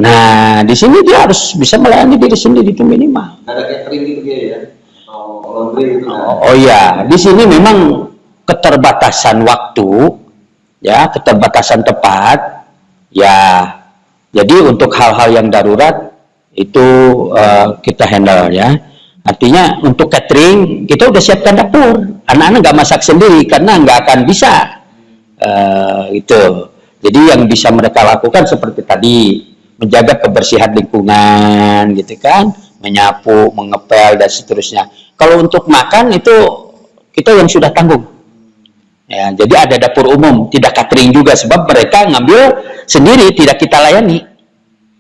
Nah, di sini dia harus bisa melayani diri sendiri itu minimal. Ada catering gitu ya, atau laundry gitu. Oh iya, di sini memang keterbatasan waktu, ya, keterbatasan tempat, ya. Jadi untuk hal-hal yang darurat itu kita handle ya. Artinya untuk catering kita udah siapkan dapur. Anak-anak nggak masak sendiri karena nggak akan bisa. Itu. Jadi yang bisa mereka lakukan seperti tadi, menjaga kebersihan lingkungan, gitu kan, menyapu, mengepel dan seterusnya. Kalau untuk makan itu kita yang sudah tanggung. Ya, jadi ada dapur umum, tidak catering juga sebab mereka ngambil sendiri, tidak kita layani.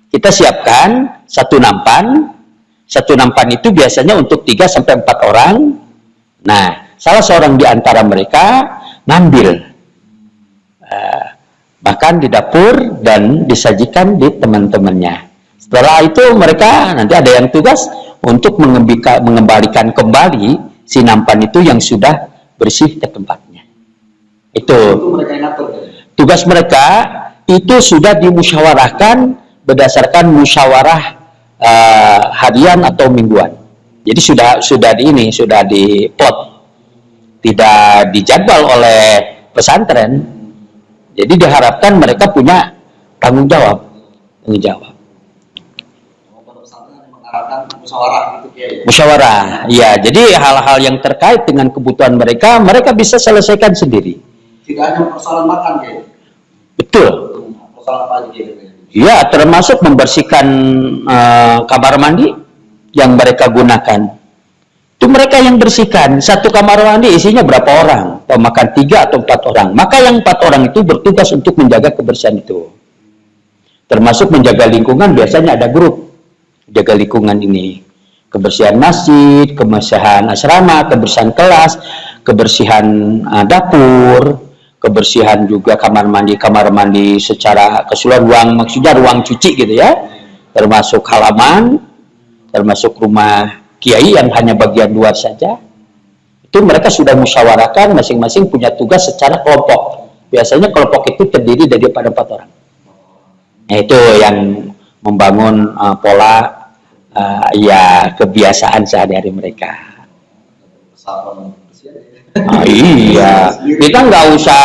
Kita siapkan satu nampan itu biasanya untuk 3-4 orang. Nah, salah seorang di antara mereka ngambil bahkan di dapur dan disajikan di teman-temannya. Setelah itu mereka nanti ada yang tugas untuk mengembalikan kembali si nampan itu yang sudah bersih ke tempatnya. Itu mereka yang ngatur. Tugas mereka itu sudah dimusyawarahkan berdasarkan musyawarah harian atau mingguan. Jadi sudah diplot, tidak dijadwal oleh pesantren. Jadi diharapkan mereka punya tanggung jawab. Pondok pesantren mengharapkan musyawarah gitu Kiai. Musyawarah, ya. Jadi hal-hal yang terkait dengan kebutuhan mereka, mereka bisa selesaikan sendiri. Tidak hanya persoalan makan Kiai. Betul. Persoalan apa aja Kiai? Ya, termasuk membersihkan kamar mandi yang mereka gunakan. Itu mereka yang bersihkan. Satu kamar mandi isinya berapa orang? Atau makan 3 atau 4 orang. Maka yang 4 orang itu bertugas untuk menjaga kebersihan itu. Termasuk menjaga lingkungan, biasanya ada grup jaga lingkungan ini. Kebersihan masjid, kebersihan asrama, kebersihan kelas, kebersihan dapur, kebersihan juga kamar mandi secara keseluruhan, maksudnya ruang cuci gitu ya. Termasuk halaman, termasuk rumah kiai yang hanya bagian luar saja. Itu mereka sudah musyawarahkan, masing-masing punya tugas secara kelompok. Biasanya kelompok itu terdiri daripada 4 orang. Nah, itu yang membangun pola ya kebiasaan sehari-hari mereka. Iya, kita nggak usah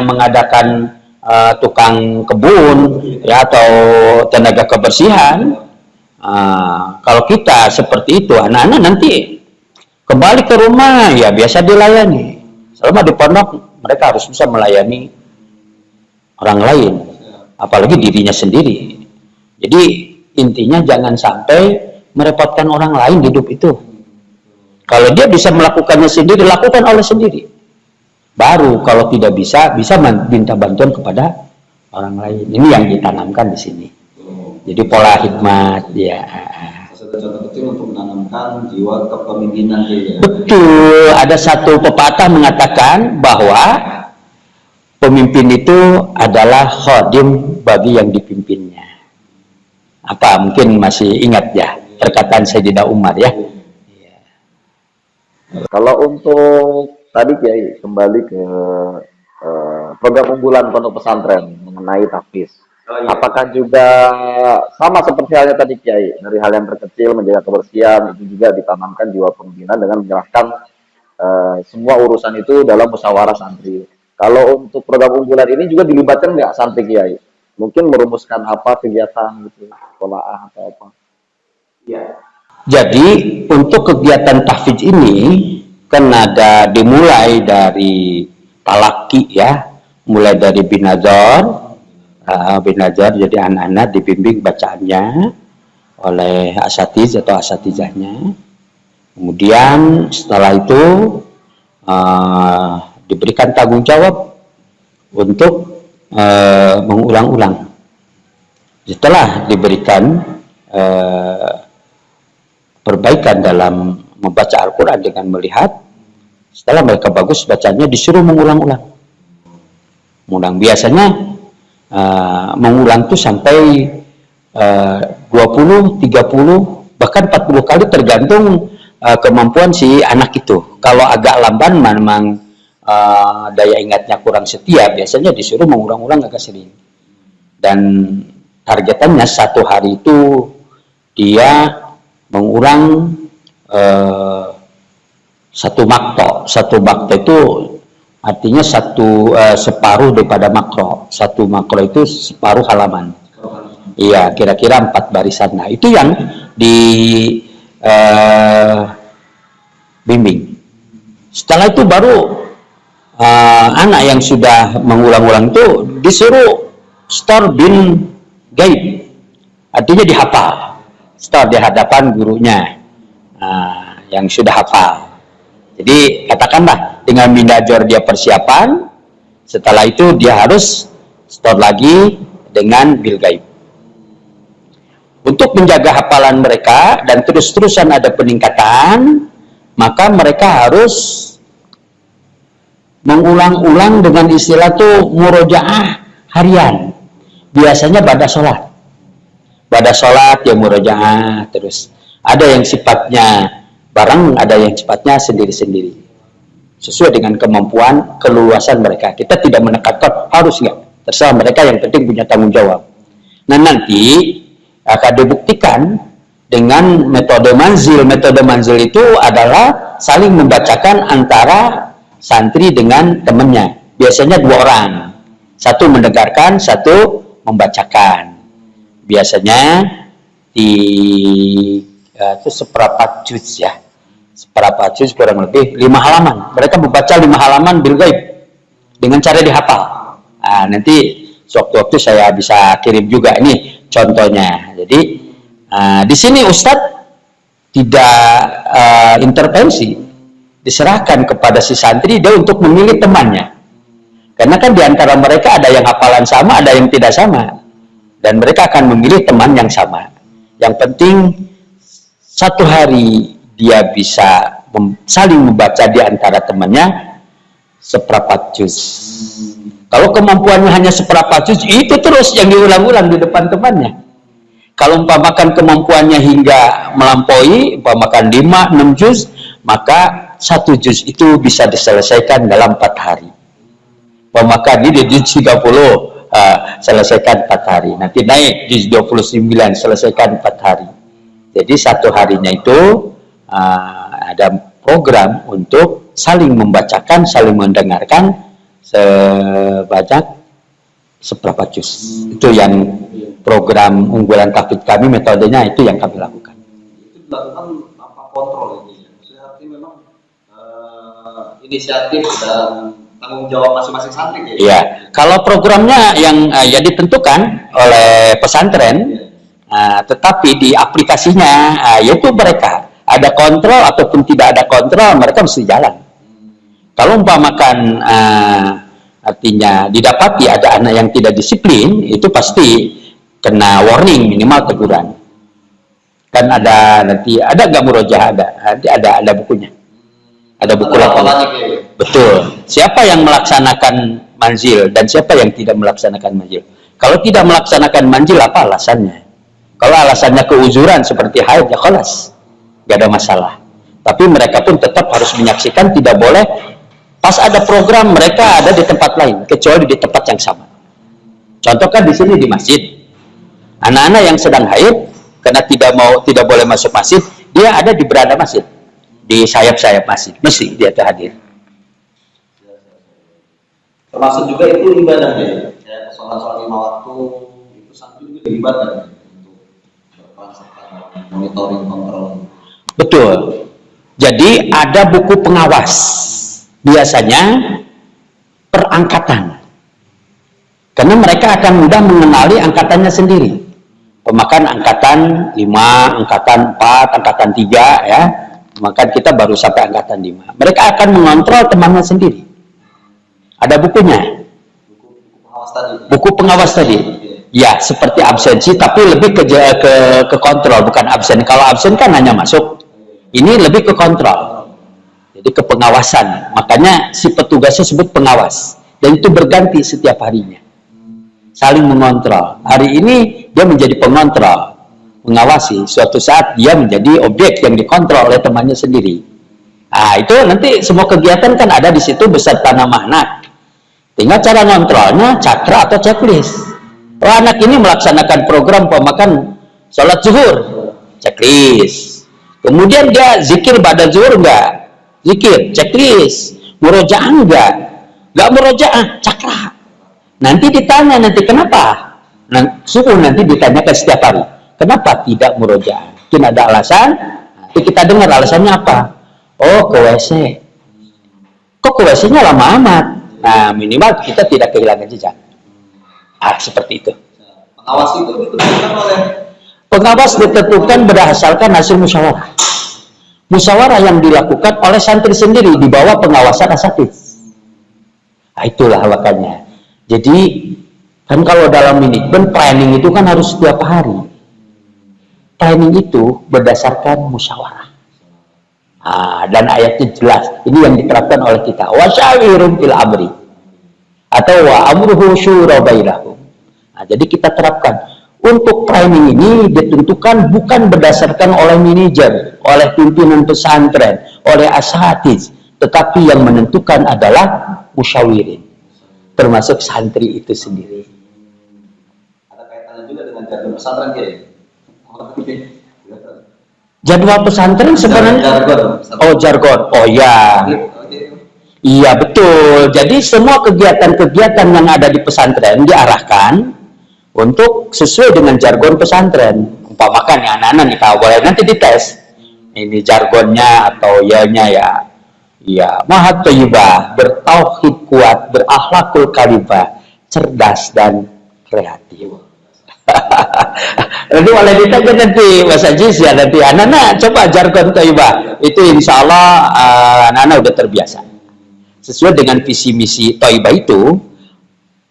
mengadakan tukang kebun ya atau tenaga kebersihan. Kalau kita seperti itu, anak-anak nanti kembali ke rumah ya biasa dilayani. Selama di pondok mereka harus bisa melayani orang lain, apalagi dirinya sendiri. Jadi intinya jangan sampai merepotkan orang lain hidup itu. Kalau dia bisa melakukannya sendiri, lakukan oleh sendiri. Baru kalau tidak bisa minta bantuan kepada orang lain. Ini yang ditanamkan di sini. Jadi pola hikmat ya. Contoh kecil untuk menanamkan jiwa kepemimpinan dia. Betul. Ada satu pepatah mengatakan bahwa pemimpin itu adalah khodim bagi yang dipimpinnya. Apa mungkin masih ingat ya perkataan Sayyidina Umar ya? Kalau untuk tadi Kiai kembali ke program unggulan pondok pesantren mengenai tahfiz, apakah juga sama seperti halnya tadi Kiai, dari hal yang terkecil menjaga kebersihan itu juga ditanamkan jiwa pemimpinan dengan menjelaskan semua urusan itu dalam musyawarah santri. Kalau untuk program unggulan ini juga dilibatkan nggak santri Kiai? Mungkin merumuskan apa kegiatan gitu, sekolah atau apa? Ya. Jadi untuk kegiatan tahfidz ini kan ada dimulai dari talaki ya, mulai dari binazar, jadi anak-anak dibimbing bacaannya oleh asatiz atau asatizahnya. Kemudian setelah itu diberikan tanggung jawab untuk mengulang-ulang. Setelah diberikan perbaikan dalam membaca Al-Quran dengan melihat, setelah mereka bagus bacanya disuruh mengulang-ulang. Biasanya mengulang itu sampai 20, 30, bahkan 40 kali tergantung kemampuan si anak itu. Kalau agak lamban memang daya ingatnya kurang setia, biasanya disuruh mengulang-ulang agak sering. Dan targetannya satu hari itu dia mengulang satu makto. Satu makto itu artinya separuh daripada makro. Satu makro itu separuh halaman. Iya, kira-kira 4 barisan. Nah, itu yang bimbing. Setelah itu baru anak yang sudah mengulang-ulang itu disuruh store bin gaib, artinya dihafal, store di hadapan gurunya yang sudah hafal. Jadi katakanlah dengan binazor dia persiapan, setelah itu dia harus store lagi dengan bil gaib. Untuk menjaga hafalan mereka dan terus-terusan ada peningkatan, maka mereka harus mengulang-ulang dengan istilah tuh murojaah harian. Biasanya pada sholat. Pada sholat ya murojaah terus. Ada yang sifatnya bareng, ada yang sifatnya sendiri-sendiri. Sesuai dengan kemampuan, keluasan mereka. Kita tidak menekankan harus nggak. Terserah mereka, yang penting punya tanggung jawab. Nah nanti akan dibuktikan dengan metode manzil. Metode manzil itu adalah saling membacakan antara santri dengan temannya. Biasanya 2 orang. Satu mendengarkan, satu membacakan. Biasanya di itu seperempat juz ya. Seperempat juz kurang lebih 5 halaman. Mereka membaca 5 halaman bil ghaib dengan cara dihafal. Nah, nanti sewaktu-waktu saya bisa kirim juga ini contohnya. Jadi di sini Ustadz tidak intervensi, diserahkan kepada si santri dia untuk memilih temannya. Karena kan di antara mereka ada yang hafalan sama, ada yang tidak sama. Dan mereka akan memilih teman yang sama. Yang penting satu hari dia bisa saling membaca di antara temannya seperempat juz. Kalau kemampuannya hanya seperempat juz, itu terus yang diulang-ulang di depan temannya. Kalau umpamakan kemampuannya hingga melampaui, umpamakan 5-6 juz, maka 1 juz itu bisa diselesaikan dalam 4 hari. Umpamakan ini di juz 30, selesaikan 4 hari. Nanti naik juz 29, selesaikan 4 hari. Jadi 1 harinya itu ada program untuk saling membacakan, saling mendengarkan sebanyak seberapa juz. Itu yang program unggulan tahfidz kami, metodenya itu yang kami lakukan. Itu dilakukan apa kontrol ini? Maksudnya artinya memang inisiatif dan tanggung jawab masing-masing santri ya? Iya, kalau programnya yang ya ditentukan oleh pesantren, tetapi di aplikasinya yaitu mereka ada kontrol ataupun tidak ada kontrol, mereka mesti jalan. Kalau umpamakan artinya didapati ada anak yang tidak disiplin, itu pasti kena warning, minimal teguran. Kan ada nanti ada nggak murojaah, nanti ada bukunya, ada buku laporan. Betul. Siapa yang melaksanakan manzil dan siapa yang tidak melaksanakan manzil. Kalau tidak melaksanakan manzil, apa alasannya? Kalau alasannya keuzuran seperti haid, ya khalas, nggak ada masalah. Tapi mereka pun tetap harus menyaksikan, tidak boleh pas ada program mereka ada di tempat lain kecuali di tempat yang sama. Contoh kan di sini di masjid, anak-anak yang sedang haid karena tidak boleh masuk masjid, dia ada di beranda masjid, di sayap-sayap masjid, mesti dia hadir. Termasuk juga itu ibadahnya ya, sholat 5 waktu itu santri juga ibadah untuk berperan serta monitoring kontrol. Betul. Jadi ada buku pengawas, biasanya perangkatan, karena mereka akan mudah mengenali angkatannya sendiri. Pemakan angkatan 5, angkatan 4, angkatan 3 ya, maka kita baru sampai angkatan 5. Mereka akan mengontrol temannya sendiri. Ada bukunya. Buku pengawas tadi. Ya, seperti absensi, tapi lebih ke kontrol, bukan absen. Kalau absen kan hanya masuk. Ini lebih ke kontrol. Jadi ke pengawasan. Makanya si petugasnya sebut pengawas. Dan itu berganti setiap harinya. Saling mengontrol. Hari ini dia menjadi pengontrol, mengawasi. Suatu saat dia menjadi objek yang dikontrol oleh temannya sendiri. Itu nanti semua kegiatan kan ada di situ beserta nama anak. Tinggal cara ngontrolnya cakra atau checklist. Oh, anak ini melaksanakan program pemakan sholat zuhur, checklist. Kemudian dia zikir pada zuhur enggak? Zikir, checklist. Murojaah enggak murojaah, cakra. Nanti ditanya kenapa? Subuh nanti ditanyakan setiap hari. Kenapa tidak murojaah? Mungkin ada alasan. Nanti kita dengar alasannya apa? Oh, ke WC. Kok ke WC-nya lama amat? Nah, minimal kita tidak kehilangan jejak. Seperti itu. Pengawas itu ditentukan oleh pengawas ditentukan berdasarkan hasil musyawarah. Musyawarah yang dilakukan oleh santri sendiri di bawah pengawasan asatidz. Itulah makanya. Jadi kan kalau dalam manajemen planning itu kan harus setiap hari. Planning itu berdasarkan musyawarah. Dan ayatnya jelas. Ini yang diterapkan oleh kita. Wa syawirum fil amri. Atau wa amruhu syura bainahum. Jadi kita terapkan. Untuk planning ini ditentukan bukan berdasarkan oleh manajer, oleh pimpinan pesantren, oleh asatidz, tetapi yang menentukan adalah musyawirin, termasuk santri itu sendiri. Ada kaitannya juga dengan jadwal pesantren ya? Jadwal pesantren sebenarnya jargon. Oh ya. Iya betul. Jadi semua kegiatan-kegiatan yang ada di pesantren diarahkan untuk sesuai dengan jargon pesantren. Umpamakan ya anak-anak nih kalau boleh nanti dites. Ini jargonnya atau ya-nya ya. Ya, maha thayyibah, bertauhid kuat, berakhlakul karimah, cerdas dan kreatif. Nanti boleh ditanya nanti Mas Ajis ya nanti anak-anak coba jargon thayyibah. Itu insya Allah anak-anak udah terbiasa. Sesuai dengan visi misi Thayyibah itu,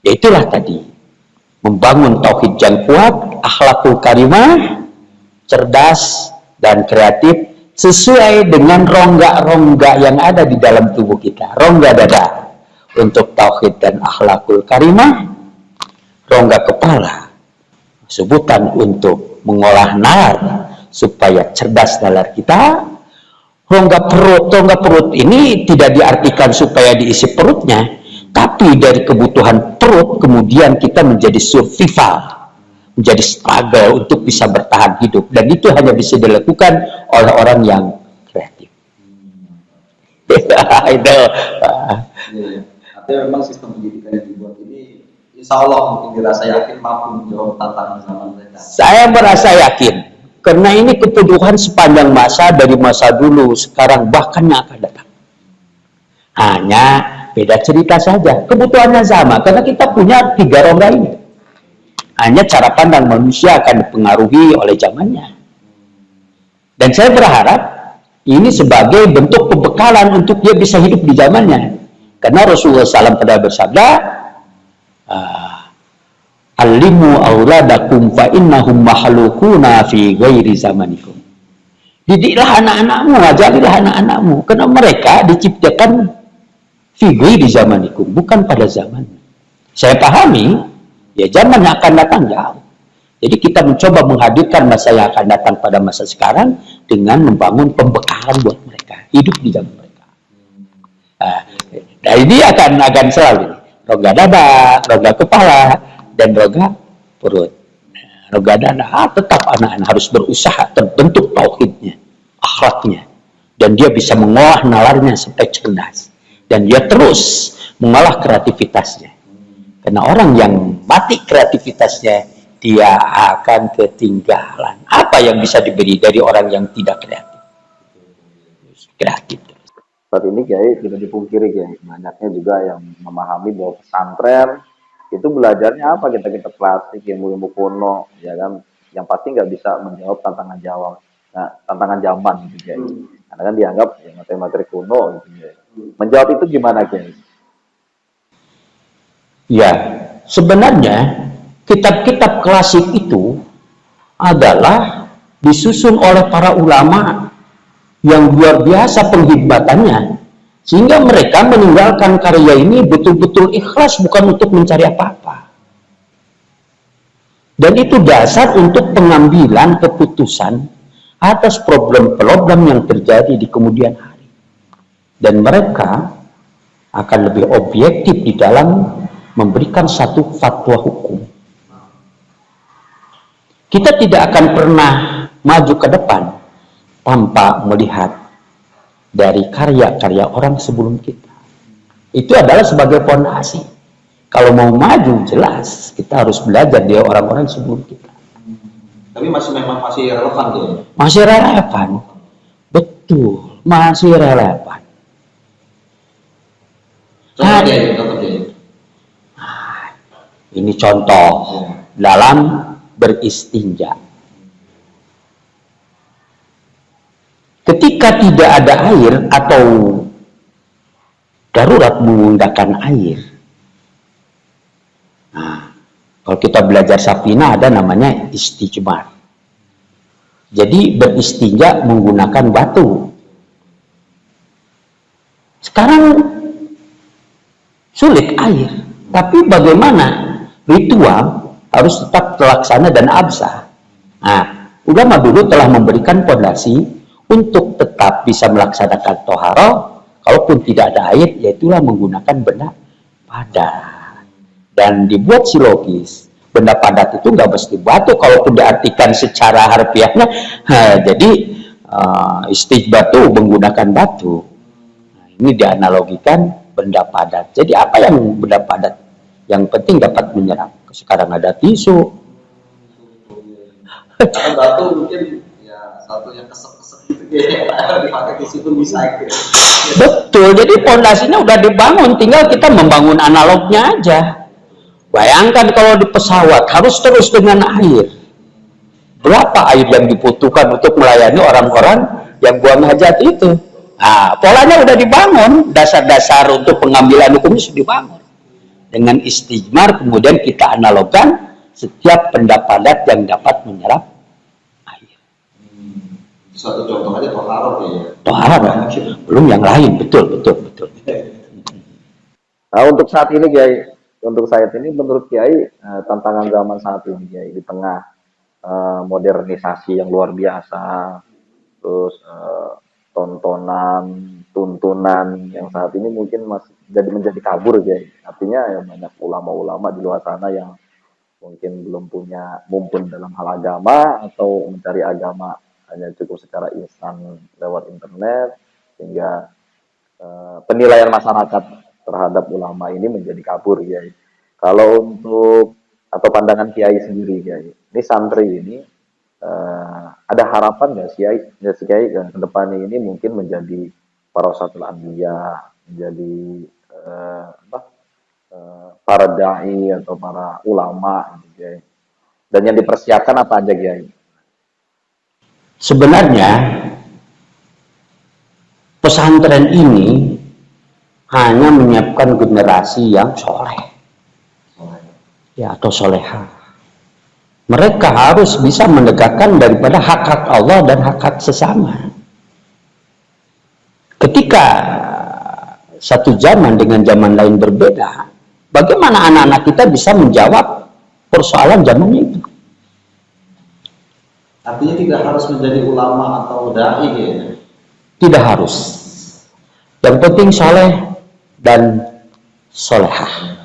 ya itulah tadi, membangun tauhid yang kuat, akhlakul karimah, cerdas dan kreatif, sesuai dengan rongga-rongga yang ada di dalam tubuh kita. Rongga dada untuk tauhid dan akhlakul karimah, rongga kepala sebutan untuk mengolah nalar supaya cerdas nalar kita. Rongga perut ini tidak diartikan supaya diisi perutnya, tapi dari kebutuhan perut kemudian kita menjadi survival, menjadi struggle untuk bisa bertahan hidup, dan itu hanya bisa dilakukan oleh orang yang kreatif. Itu. Artinya memang sistem pendidikan yang dibuat ini, insya Allah mungkin dirasa yakin mampu menjawab tantangan zaman mereka. Saya merasa yakin. Karena ini kebutuhan sepanjang masa, dari masa dulu, sekarang, bahkan yang akan datang. Hanya beda cerita saja. Kebutuhannya sama, karena kita punya 3 rongga ini. Hanya cara pandang manusia akan dipengaruhi oleh zamannya. Dan saya berharap ini sebagai bentuk pembekalan untuk dia bisa hidup di zamannya. Karena Rasulullah SAW pernah bersabda, Alimu auladakum fa innahum mahlukuna fi ghairi zamanikum. Didiklah anak-anakmu, ajarilah anak-anakmu, karena mereka diciptakan fi ghairi zamanikum, bukan pada zaman. Saya pahami, ya zaman yang akan datang jauh. Jadi kita mencoba menghadirkan masa yang akan datang pada masa sekarang dengan membangun pembekalan buat mereka, hidup di zaman mereka. Nah ini akan selalu rongga dada, rongga kepala, dan rongga perut. Rongga dada, tetap anak-anak harus berusaha terbentuk tauhidnya, akhlaknya, dan dia bisa mengolah nalarnya sampai cerdas, dan dia terus mengolah kreativitasnya. Karena orang yang mati kreativitasnya, dia akan ketinggalan. Apa yang bisa diberi dari orang yang tidak kreatif? Kreatif. Saat ini Kiai tidak dipungkiri Kiai, banyaknya juga yang memahami bahwa pesantren itu belajarnya apa, kita klasik, ilmu-ilmu kuno, ya kan, yang pasti nggak bisa menjawab tantangan tantangan zaman gitu Kiai. Karena kan dianggap ya, materi-materi kuno gitu Kiai. Menjawab itu gimana Kiai? Ya, sebenarnya kitab-kitab klasik itu adalah disusun oleh para ulama yang luar biasa penghikmatannya, sehingga mereka meninggalkan karya ini betul-betul ikhlas, bukan untuk mencari apa-apa. Dan itu dasar untuk pengambilan keputusan atas problem-problem yang terjadi di kemudian hari. Dan mereka akan lebih objektif di dalam memberikan satu fatwa hukum. Kita tidak akan pernah maju ke depan tanpa melihat dari karya-karya orang sebelum kita. Itu adalah sebagai fondasi. Kalau mau maju, jelas kita harus belajar dari orang-orang sebelum kita. Tapi memang masih relevan tuh. Masih relevan. Betul, masih relevan. Ini contoh dalam beristinja. Ketika tidak ada air atau darurat menggunakan air. Nah, kalau kita belajar Safina ada namanya istijmar. Jadi beristinja menggunakan batu. Sekarang sulit air, tapi bagaimana ritual harus tetap terlaksana dan absah. Nah, ulama dulu telah memberikan fondasi untuk tetap bisa melaksanakan toharoh, kalaupun tidak ada air, yaitulah menggunakan benda padat. Dan dibuat silogis, benda padat itu nggak mesti batu, kalaupun diartikan secara harfiahnya, jadi istijmar itu menggunakan batu. Nah, ini dianalogikan benda padat. Jadi apa yang benda padat? Yang penting dapat menyerap. Sekarang ada tisu. Karena batu mungkin ya satu yang kesek-kesek gitu kayak dipakai tisu pun bisa gitu. Betul, jadi pondasinya udah dibangun, tinggal kita membangun analognya aja. Bayangkan kalau di pesawat harus terus dengan air. Berapa air yang dibutuhkan untuk melayani orang-orang yang buang hajat itu? Nah, polanya udah dibangun, dasar-dasar untuk pengambilan hukumnya sudah dibangun. Dengan istijmar kemudian kita analogkan setiap benda padat yang dapat menyerap air. Satu contoh aja toharoh ya. Toharoh, belum yang lain, betul. Nah, untuk saat ini Kiai, menurut Kiai tantangan zaman saat ini Kiai di tengah modernisasi yang luar biasa, terus tontonan, tuntunan yang saat ini mungkin masih menjadi kabur Kiai. Artinya ya banyak ulama-ulama di luar sana yang mungkin belum punya mumpun dalam hal agama atau mencari agama hanya cukup secara instan lewat internet, sehingga penilaian masyarakat terhadap ulama ini menjadi kabur Kiai. Kalau untuk atau pandangan Kiai sendiri Kiai, ini santri ini ada harapan nggak sih Kiai ke depan ini mungkin menjadi parasatul anbiya, menjadi para dai atau para ulama gitu, Kiai. Dan yang dipersiapkan apa aja Kiai? Sebenarnya pesantren ini hanya menyiapkan generasi yang soleh, ya, atau soleha. Mereka harus bisa menegakkan daripada hak-hak Allah dan hak-hak sesama. Ketika satu zaman dengan zaman lain berbeda, bagaimana anak-anak kita bisa menjawab persoalan zamannya itu? Artinya tidak harus menjadi ulama atau dai ya. Tidak harus. Yang penting soleh dan solehah.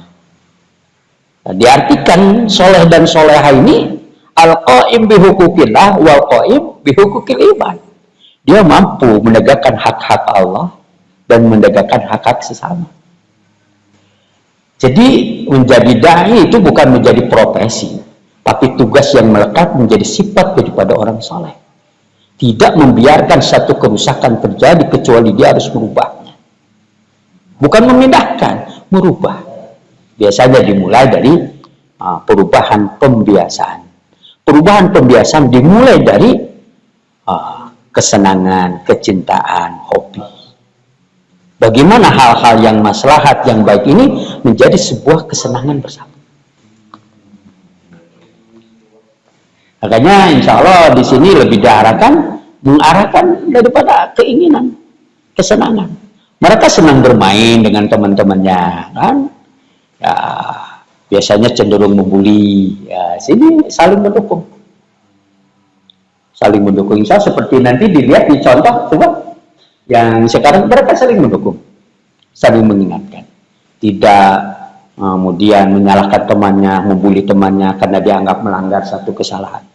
Nah, diartikan soleh dan solehah ini al-qaim bihukukillah wal qaim bihukukil ibad. Dia mampu menegakkan hak-hak Allah dan menegakkan hak-hak sesama. Jadi menjadi dai itu bukan menjadi profesi, tapi tugas yang melekat menjadi sifat daripada orang soleh. Tidak membiarkan satu kerusakan terjadi kecuali dia harus merubahnya. Bukan memindahkan, merubah. Biasanya dimulai dari perubahan pembiasaan. Perubahan pembiasaan dimulai dari kesenangan, kecintaan, hobi. Bagaimana hal-hal yang maslahat, yang baik ini menjadi sebuah kesenangan bersama. Makanya insya Allah di sini lebih mengarahkan daripada keinginan, kesenangan. Mereka senang bermain dengan teman-temannya, kan? Ya, biasanya cenderung membuli. Ya, sini saling mendukung. Saling mendukung. Insya Allah seperti nanti dilihat di contoh, coba. Yang sekarang mereka saling mendukung, saling mengingatkan. Tidak kemudian menyalahkan temannya, membuli temannya karena dianggap melanggar satu kesalahan.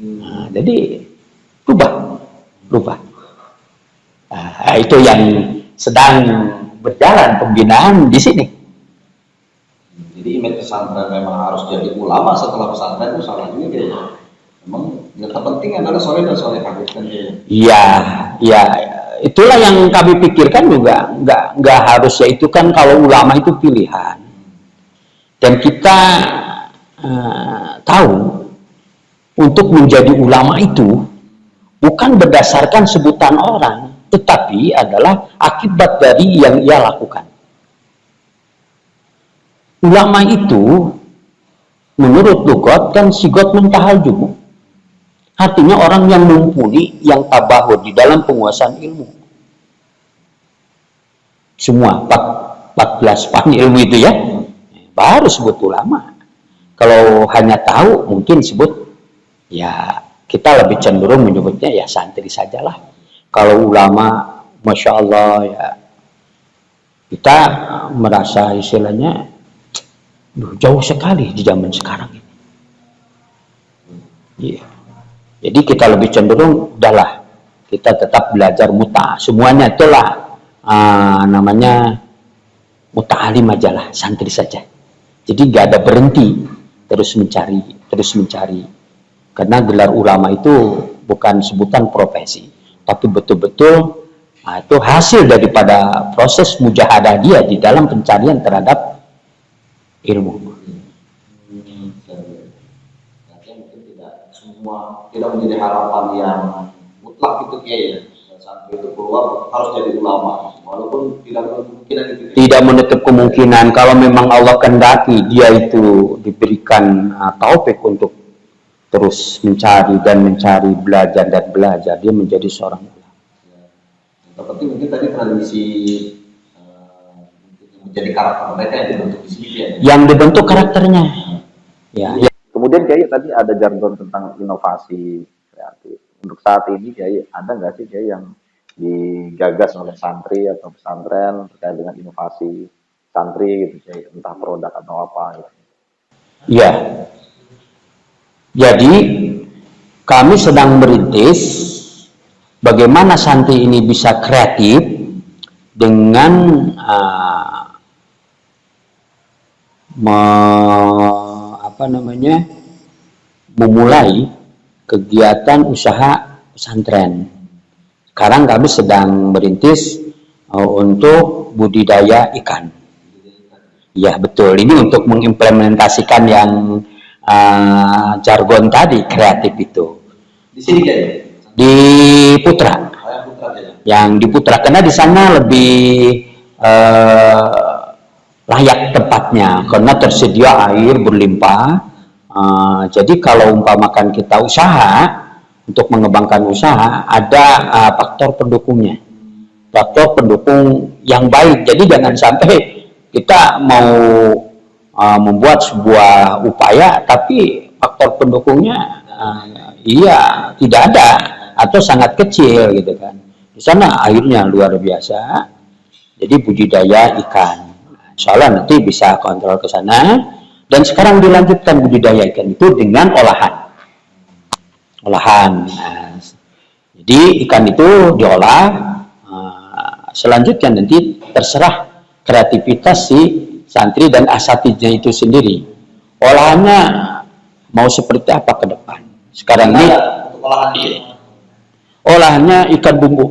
Nah, jadi rubah. Nah, itu yang sedang berjalan pembinaan di sini. Jadi image pesantren memang harus jadi ulama setelah pesantren itu salah juga ya. Memang yang terpenting adalah soleh dan soleh kan ya. Iya. Itulah yang kami pikirkan juga nggak harus, ya itu kan kalau ulama itu pilihan. Dan kita tahu untuk menjadi ulama itu bukan berdasarkan sebutan orang, tetapi adalah akibat dari yang ia lakukan. Ulama itu menurut lugat kan sigot mentahal juga. Artinya orang yang mumpuni, yang tabahud di dalam penguasaan ilmu. Semua 14 pan ilmu itu ya, baru sebut ulama. Kalau hanya tahu mungkin sebut, ya kita lebih cenderung menyebutnya ya santri sajalah. Kalau ulama, Masya Allah ya, kita merasa istilahnya jauh sekali di zaman sekarang ini. Iya. Jadi kita lebih cenderung, udahlah, kita tetap belajar muta. Semuanya itulah namanya muta'alim aja lah, santri saja. Jadi nggak ada berhenti, terus mencari. Karena gelar ulama itu bukan sebutan profesi, tapi betul-betul itu hasil daripada proses mujahadah dia di dalam pencarian terhadap ilmu. Mungkin tidak menjadi harapan yang mutlak gitu Kiai ya. Santri itu keluar harus jadi ulama, walaupun tidak menutup kemungkinan itu. Tidak menutup kemungkinan kalau memang Allah kehendaki dia itu diberikan taufik untuk terus mencari, belajar, dia menjadi seorang ulama. Seperti mungkin tadi tradisi menjadi karakter mereka yang dibentuk di sini ya. Yang dibentuk karakternya. Ya. Kemudian Kiai tadi ada jargon tentang inovasi kreatif. Untuk saat ini Kiai ada nggak sih Kiai yang digagas oleh santri atau pesantren terkait dengan inovasi santri gitu Kiai, entah produk atau apa gitu. Ya. Jadi kami sedang merintis bagaimana santri ini bisa kreatif dengan memulai kegiatan usaha pesantren. Sekarang kami sedang merintis untuk budidaya ikan. Ya betul, ini untuk mengimplementasikan yang jargon tadi, kreatif itu. Di sini Kiai? Di Putra. Yang di Putra, karena di sana lebih layak tempatnya, karena tersedia air berlimpah. Jadi kalau umpamakan kita usaha, untuk mengembangkan usaha, ada faktor pendukungnya. Faktor pendukung yang baik. Jadi jangan sampai kita mau membuat sebuah upaya, tapi faktor pendukungnya tidak ada atau sangat kecil gitu kan. Di sana airnya luar biasa. Jadi budidaya ikan. Insyaallah nanti bisa kontrol ke sana. Dan sekarang dilanjutkan budidaya ikan itu dengan olahan. Nah, jadi ikan itu diolah. Selanjutnya nanti terserah kreativitas si santri dan asatidnya itu sendiri. Olahannya mau seperti apa ke depan? Sekarang ini olahannya ikan bumbu.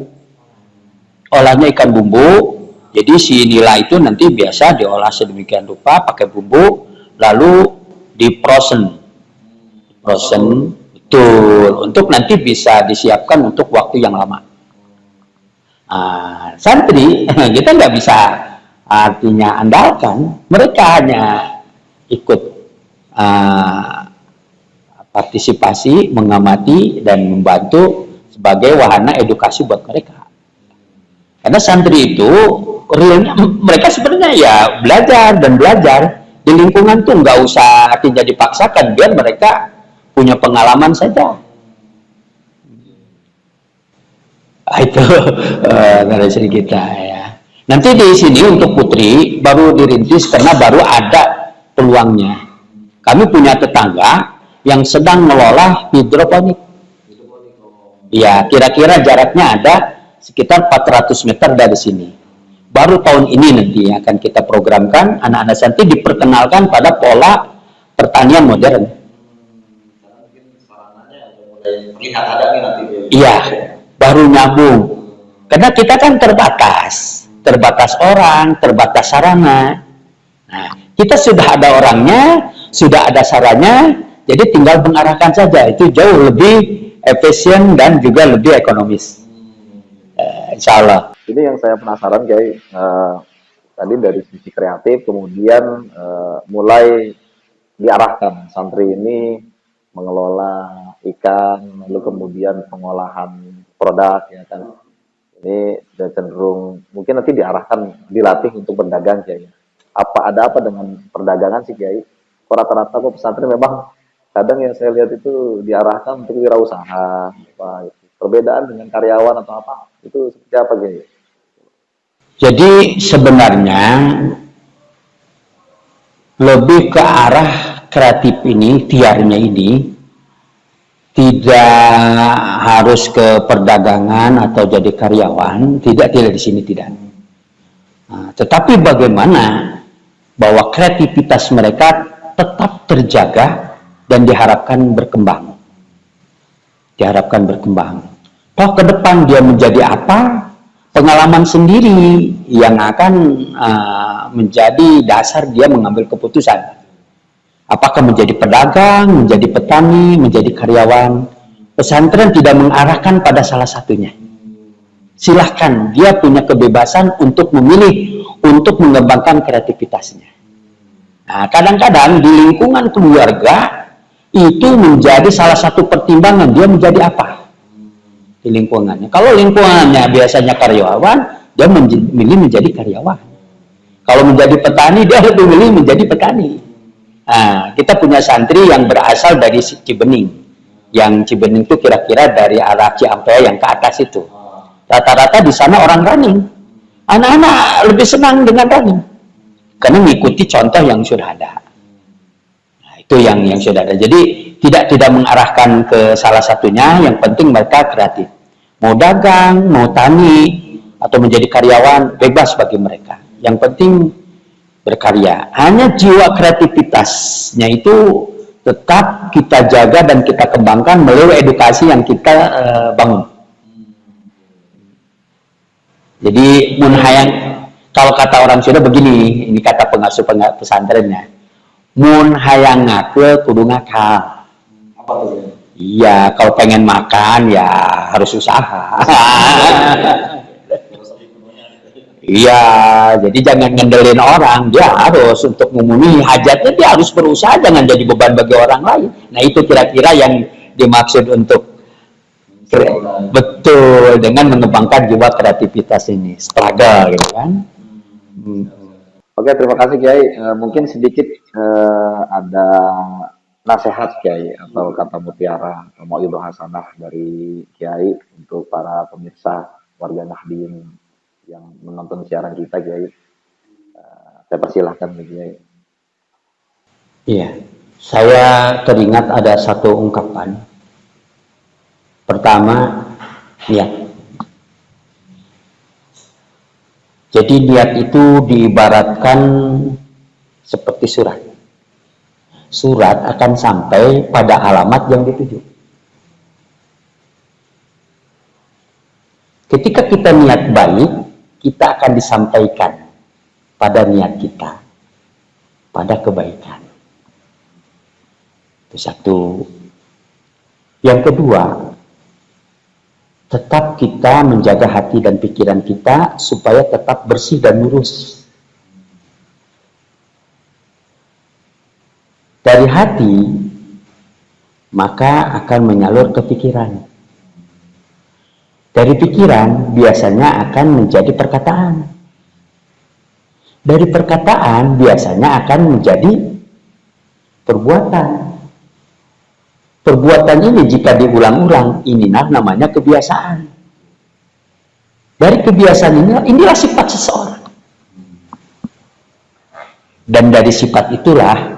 Olahnya ikan bumbu. Jadi si nila itu nanti biasa diolah sedemikian rupa pakai bumbu, lalu diprosen. Betul, untuk nanti bisa disiapkan untuk waktu yang lama. Santri kita nggak bisa artinya andalkan, mereka hanya ikut partisipasi, mengamati dan membantu sebagai wahana edukasi buat mereka. Karena santri itu realnya mereka sebenarnya ya belajar di lingkungan tuh nggak usah artinya dipaksakan, biar mereka punya pengalaman saja. Itu narasi kita ya. Nanti di sini untuk Putri baru dirintis karena baru ada peluangnya. Kami punya tetangga yang sedang mengelola hidroponik. Ya, kira-kira jaraknya ada sekitar 400 meter dari sini. Baru tahun ini nanti akan kita programkan anak-anak santri diperkenalkan pada pola pertanian modern. Iya, baru nyambung. Karena kita kan terbatas orang, terbatas sarana. Nah, kita sudah ada orangnya, sudah ada sarannya, jadi tinggal mengarahkan saja. Itu jauh lebih efisien dan juga lebih ekonomis. Insya Allah. Ini yang saya penasaran Kiai, tadi dari sisi kreatif, kemudian mulai diarahkan santri ini mengelola ikan, lalu kemudian pengolahan produk ya kan. Ini sudah cenderung mungkin nanti diarahkan, dilatih untuk berdagang Kiai. Ada apa dengan perdagangan sih Kiai? Rata-rata kok pesantren memang kadang yang saya lihat itu diarahkan untuk wirausaha, perbedaan dengan karyawan atau apa itu seperti apa Kiai? Jadi sebenarnya lebih ke arah kreatif ini, tiarnya ini tidak harus ke perdagangan atau jadi karyawan, tidak di sini tidak. Nah, tetapi bagaimana bahwa kreativitas mereka tetap terjaga dan diharapkan berkembang. Diharapkan berkembang. Toh ke depan dia menjadi apa? Pengalaman sendiri yang akan menjadi dasar dia mengambil keputusan. Apakah menjadi pedagang, menjadi petani, menjadi karyawan. Pesantren tidak mengarahkan pada salah satunya. Silahkan, dia punya kebebasan untuk memilih, untuk mengembangkan kreativitasnya. Nah, kadang-kadang di lingkungan keluarga itu menjadi salah satu pertimbangan dia menjadi apa di lingkungannya. Kalau lingkungannya biasanya karyawan, dia memilih menjadi karyawan. Kalau menjadi petani, dia lebih memilih menjadi petani. Nah, kita punya santri yang berasal dari Cibening. Yang Cibening itu kira-kira dari arah Ciampea yang ke atas itu. Rata-rata di sana orang running. Anak-anak lebih senang dengan running. Karena mengikuti contoh yang sudah ada. Nah, itu yang sudah ada. Jadi tidak mengarahkan ke salah satunya, yang penting mereka kreatif. Mau dagang, mau tani, atau menjadi karyawan, bebas bagi mereka. Yang penting berkarya. Hanya jiwa kreativitasnya itu tetap kita jaga dan kita kembangkan melalui edukasi yang kita bangun. Jadi munhayang, kalau kata orang Sunda begini, ini kata pengasuh pesantrennya, mun hayang ngake kudu ngakal. Apa tuh? Iya, kalau pengen makan ya harus usaha. Iya, jadi jangan ngandelin orang, dia harus untuk memenuhi hajatnya, dia harus berusaha, jangan jadi beban bagi orang lain. Nah, itu kira-kira yang dimaksud untuk betul, dengan mengembangkan jiwa kreativitas ini, struggle gitu kan. Oke, terima kasih Kiai. Mungkin sedikit ada nasihat Kiai atau kata mutiara atau mauidhah hasanah dari Kiai untuk para pemirsa warga Nahdien yang menonton siaran kita, Kiai. Saya persilahkan Kiai. Iya, saya teringat ada satu ungkapan. Pertama, niat. Jadi niat itu diibaratkan seperti surat. Surat akan sampai pada alamat yang dituju. Ketika kita niat baik, kita akan disampaikan pada niat kita, pada kebaikan. Itu satu. Yang kedua, tetap kita menjaga hati dan pikiran kita supaya tetap bersih dan lurus. Dari hati, maka akan menyalur ke pikiran. Dari pikiran biasanya akan menjadi perkataan. Dari perkataan biasanya akan menjadi perbuatan. Perbuatan ini jika diulang-ulang, inilah namanya kebiasaan. Dari kebiasaan inilah sifat seseorang. Dan dari sifat itulah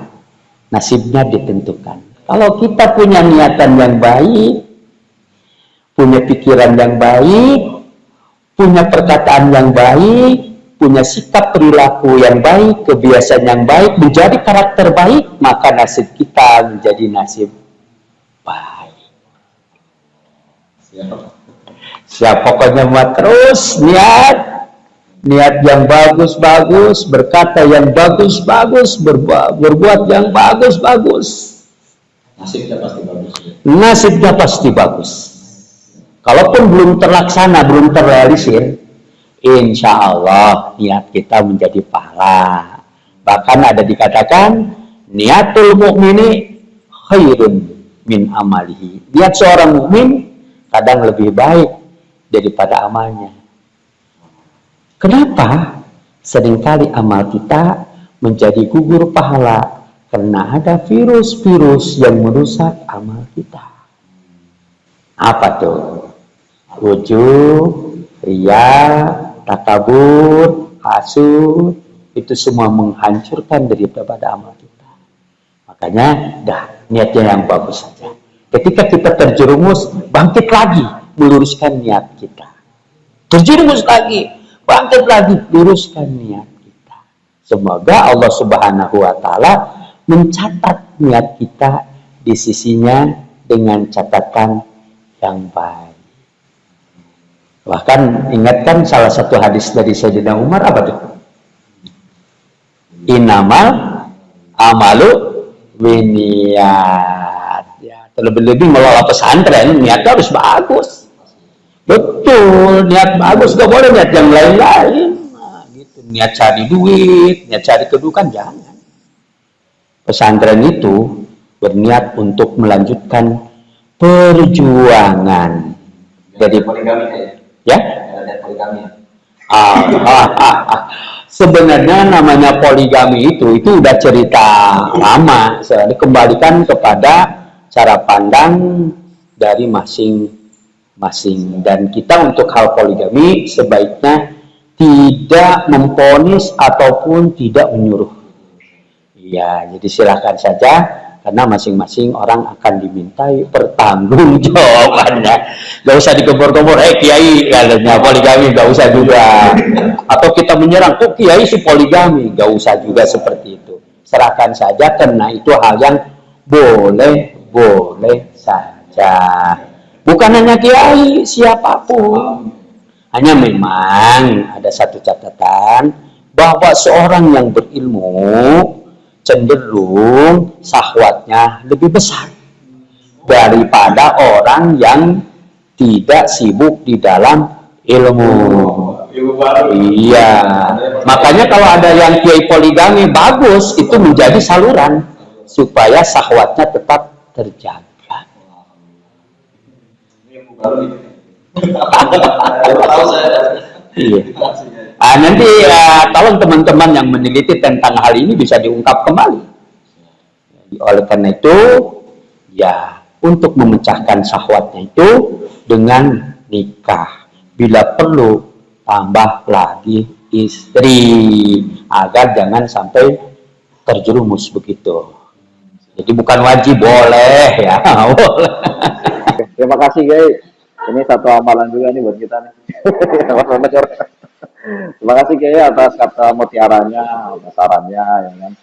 nasibnya ditentukan. Kalau kita punya niatan yang baik, punya pikiran yang baik, punya perkataan yang baik, punya sikap perilaku yang baik, kebiasaan yang baik, menjadi karakter baik, maka nasib kita menjadi nasib baik. Siap, pokoknya buat terus niat yang bagus-bagus, berkata yang bagus-bagus, berbuat yang bagus-bagus. Nasibnya pasti bagus. Nasibnya pasti bagus. Kalaupun belum terlaksana, belum terrealisir, insya Allah niat kita menjadi pahala. Bahkan ada dikatakan niatul mu'mini khairun min amalihi. Niat seorang mukmin kadang lebih baik daripada amalnya. Kenapa? Seringkali amal kita menjadi gugur pahala karena ada virus-virus yang merusak amal kita. Apa tuh? Ujub, riya, takabur, hasud, itu semua menghancurkan daripada amal kita. Makanya, niatnya yang bagus saja. Ketika kita terjerumus, bangkit lagi, meluruskan niat kita. Terjerumus lagi, bangkit lagi, luruskan niat kita. Semoga Allah Subhanahu wa taala mencatat niat kita di sisinya dengan catatan yang baik. Bahkan ingatkan salah satu hadis dari Sayyidina Umar apa tuh? Innamal amalu biniyat. Ya, terlebih-lebih mengelola pesantren niatnya harus bagus. Betul, niat bagus, gak boleh niat yang lain-lain. Nah, gitu. Niat cari duit, niat cari kedudukan, jangan. Pesantren itu berniat untuk melanjutkan perjuangan. Jadi poligami ya? Ada poligami. Sebenarnya namanya poligami itu udah cerita lama. Saya kembalikan kepada cara pandang dari masing-masing. Dan kita untuk hal poligami sebaiknya tidak memponis ataupun tidak menyuruh. Ya, jadi silakan saja karena masing-masing orang akan dimintai pertanggungjawabannya. Gak usah dikebor-kebor, kiai katanya poligami, gak usah juga. Atau kita menyerang, kok kiai si poligami, gak usah juga seperti itu. Serahkan saja karena itu hal yang boleh saja. Bukan hanya kiai, siapapun. Hanya memang ada satu catatan bahwa seorang yang berilmu cenderung syahwatnya lebih besar daripada orang yang tidak sibuk di dalam ilmu. Iya, makanya kalau ada yang kiai poligami bagus, itu menjadi saluran supaya syahwatnya tetap terjaga. Iya. Nanti tolong teman-teman yang meneliti tentang hal ini bisa diungkap kembali. Oleh karena itu, ya untuk memecahkan syahwatnya itu dengan nikah. Bila perlu tambah lagi istri agar jangan sampai terjerumus begitu. Jadi bukan wajib, boleh ya. Boleh. Terima kasih Kiai. Ini satu amalan juga nih buat kita nih. Terima kasih Kiai atas kata mutiaranya, atas sarannya, ya kan.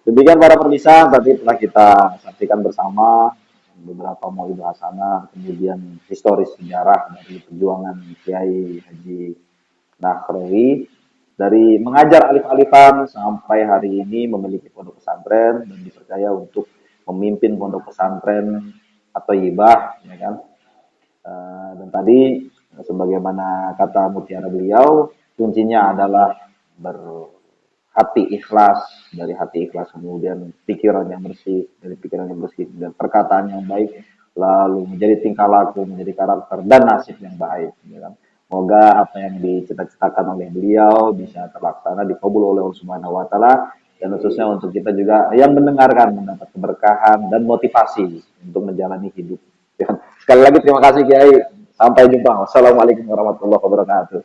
Demikian para pemirsa, tadi telah kita saksikan bersama beberapa mau'idhah hasanah, kemudian historis sejarah dari perjuangan Kiai Haji Nahrawi dari mengajar alif-alifan sampai hari ini memiliki pondok pesantren dan dipercaya untuk memimpin pondok pesantren atau Ibah, ya kan. Dan tadi sebagaimana kata mutiara beliau, kuncinya adalah berhati ikhlas, dari hati ikhlas kemudian pikiran yang bersih, dari pikiran yang bersih dan perkataan yang baik, lalu menjadi tingkah laku, menjadi karakter dan nasib yang baik, ya kan. Semoga apa yang dicita-citakan oleh beliau bisa terlaksana, dikabul oleh Allah Subhanahu wa taala, dan khususnya untuk kita juga yang mendengarkan mendapat keberkahan dan motivasi untuk menjalani hidup. Sekali lagi terima kasih Kiai. Sampai jumpa. Wassalamualaikum warahmatullahi wabarakatuh.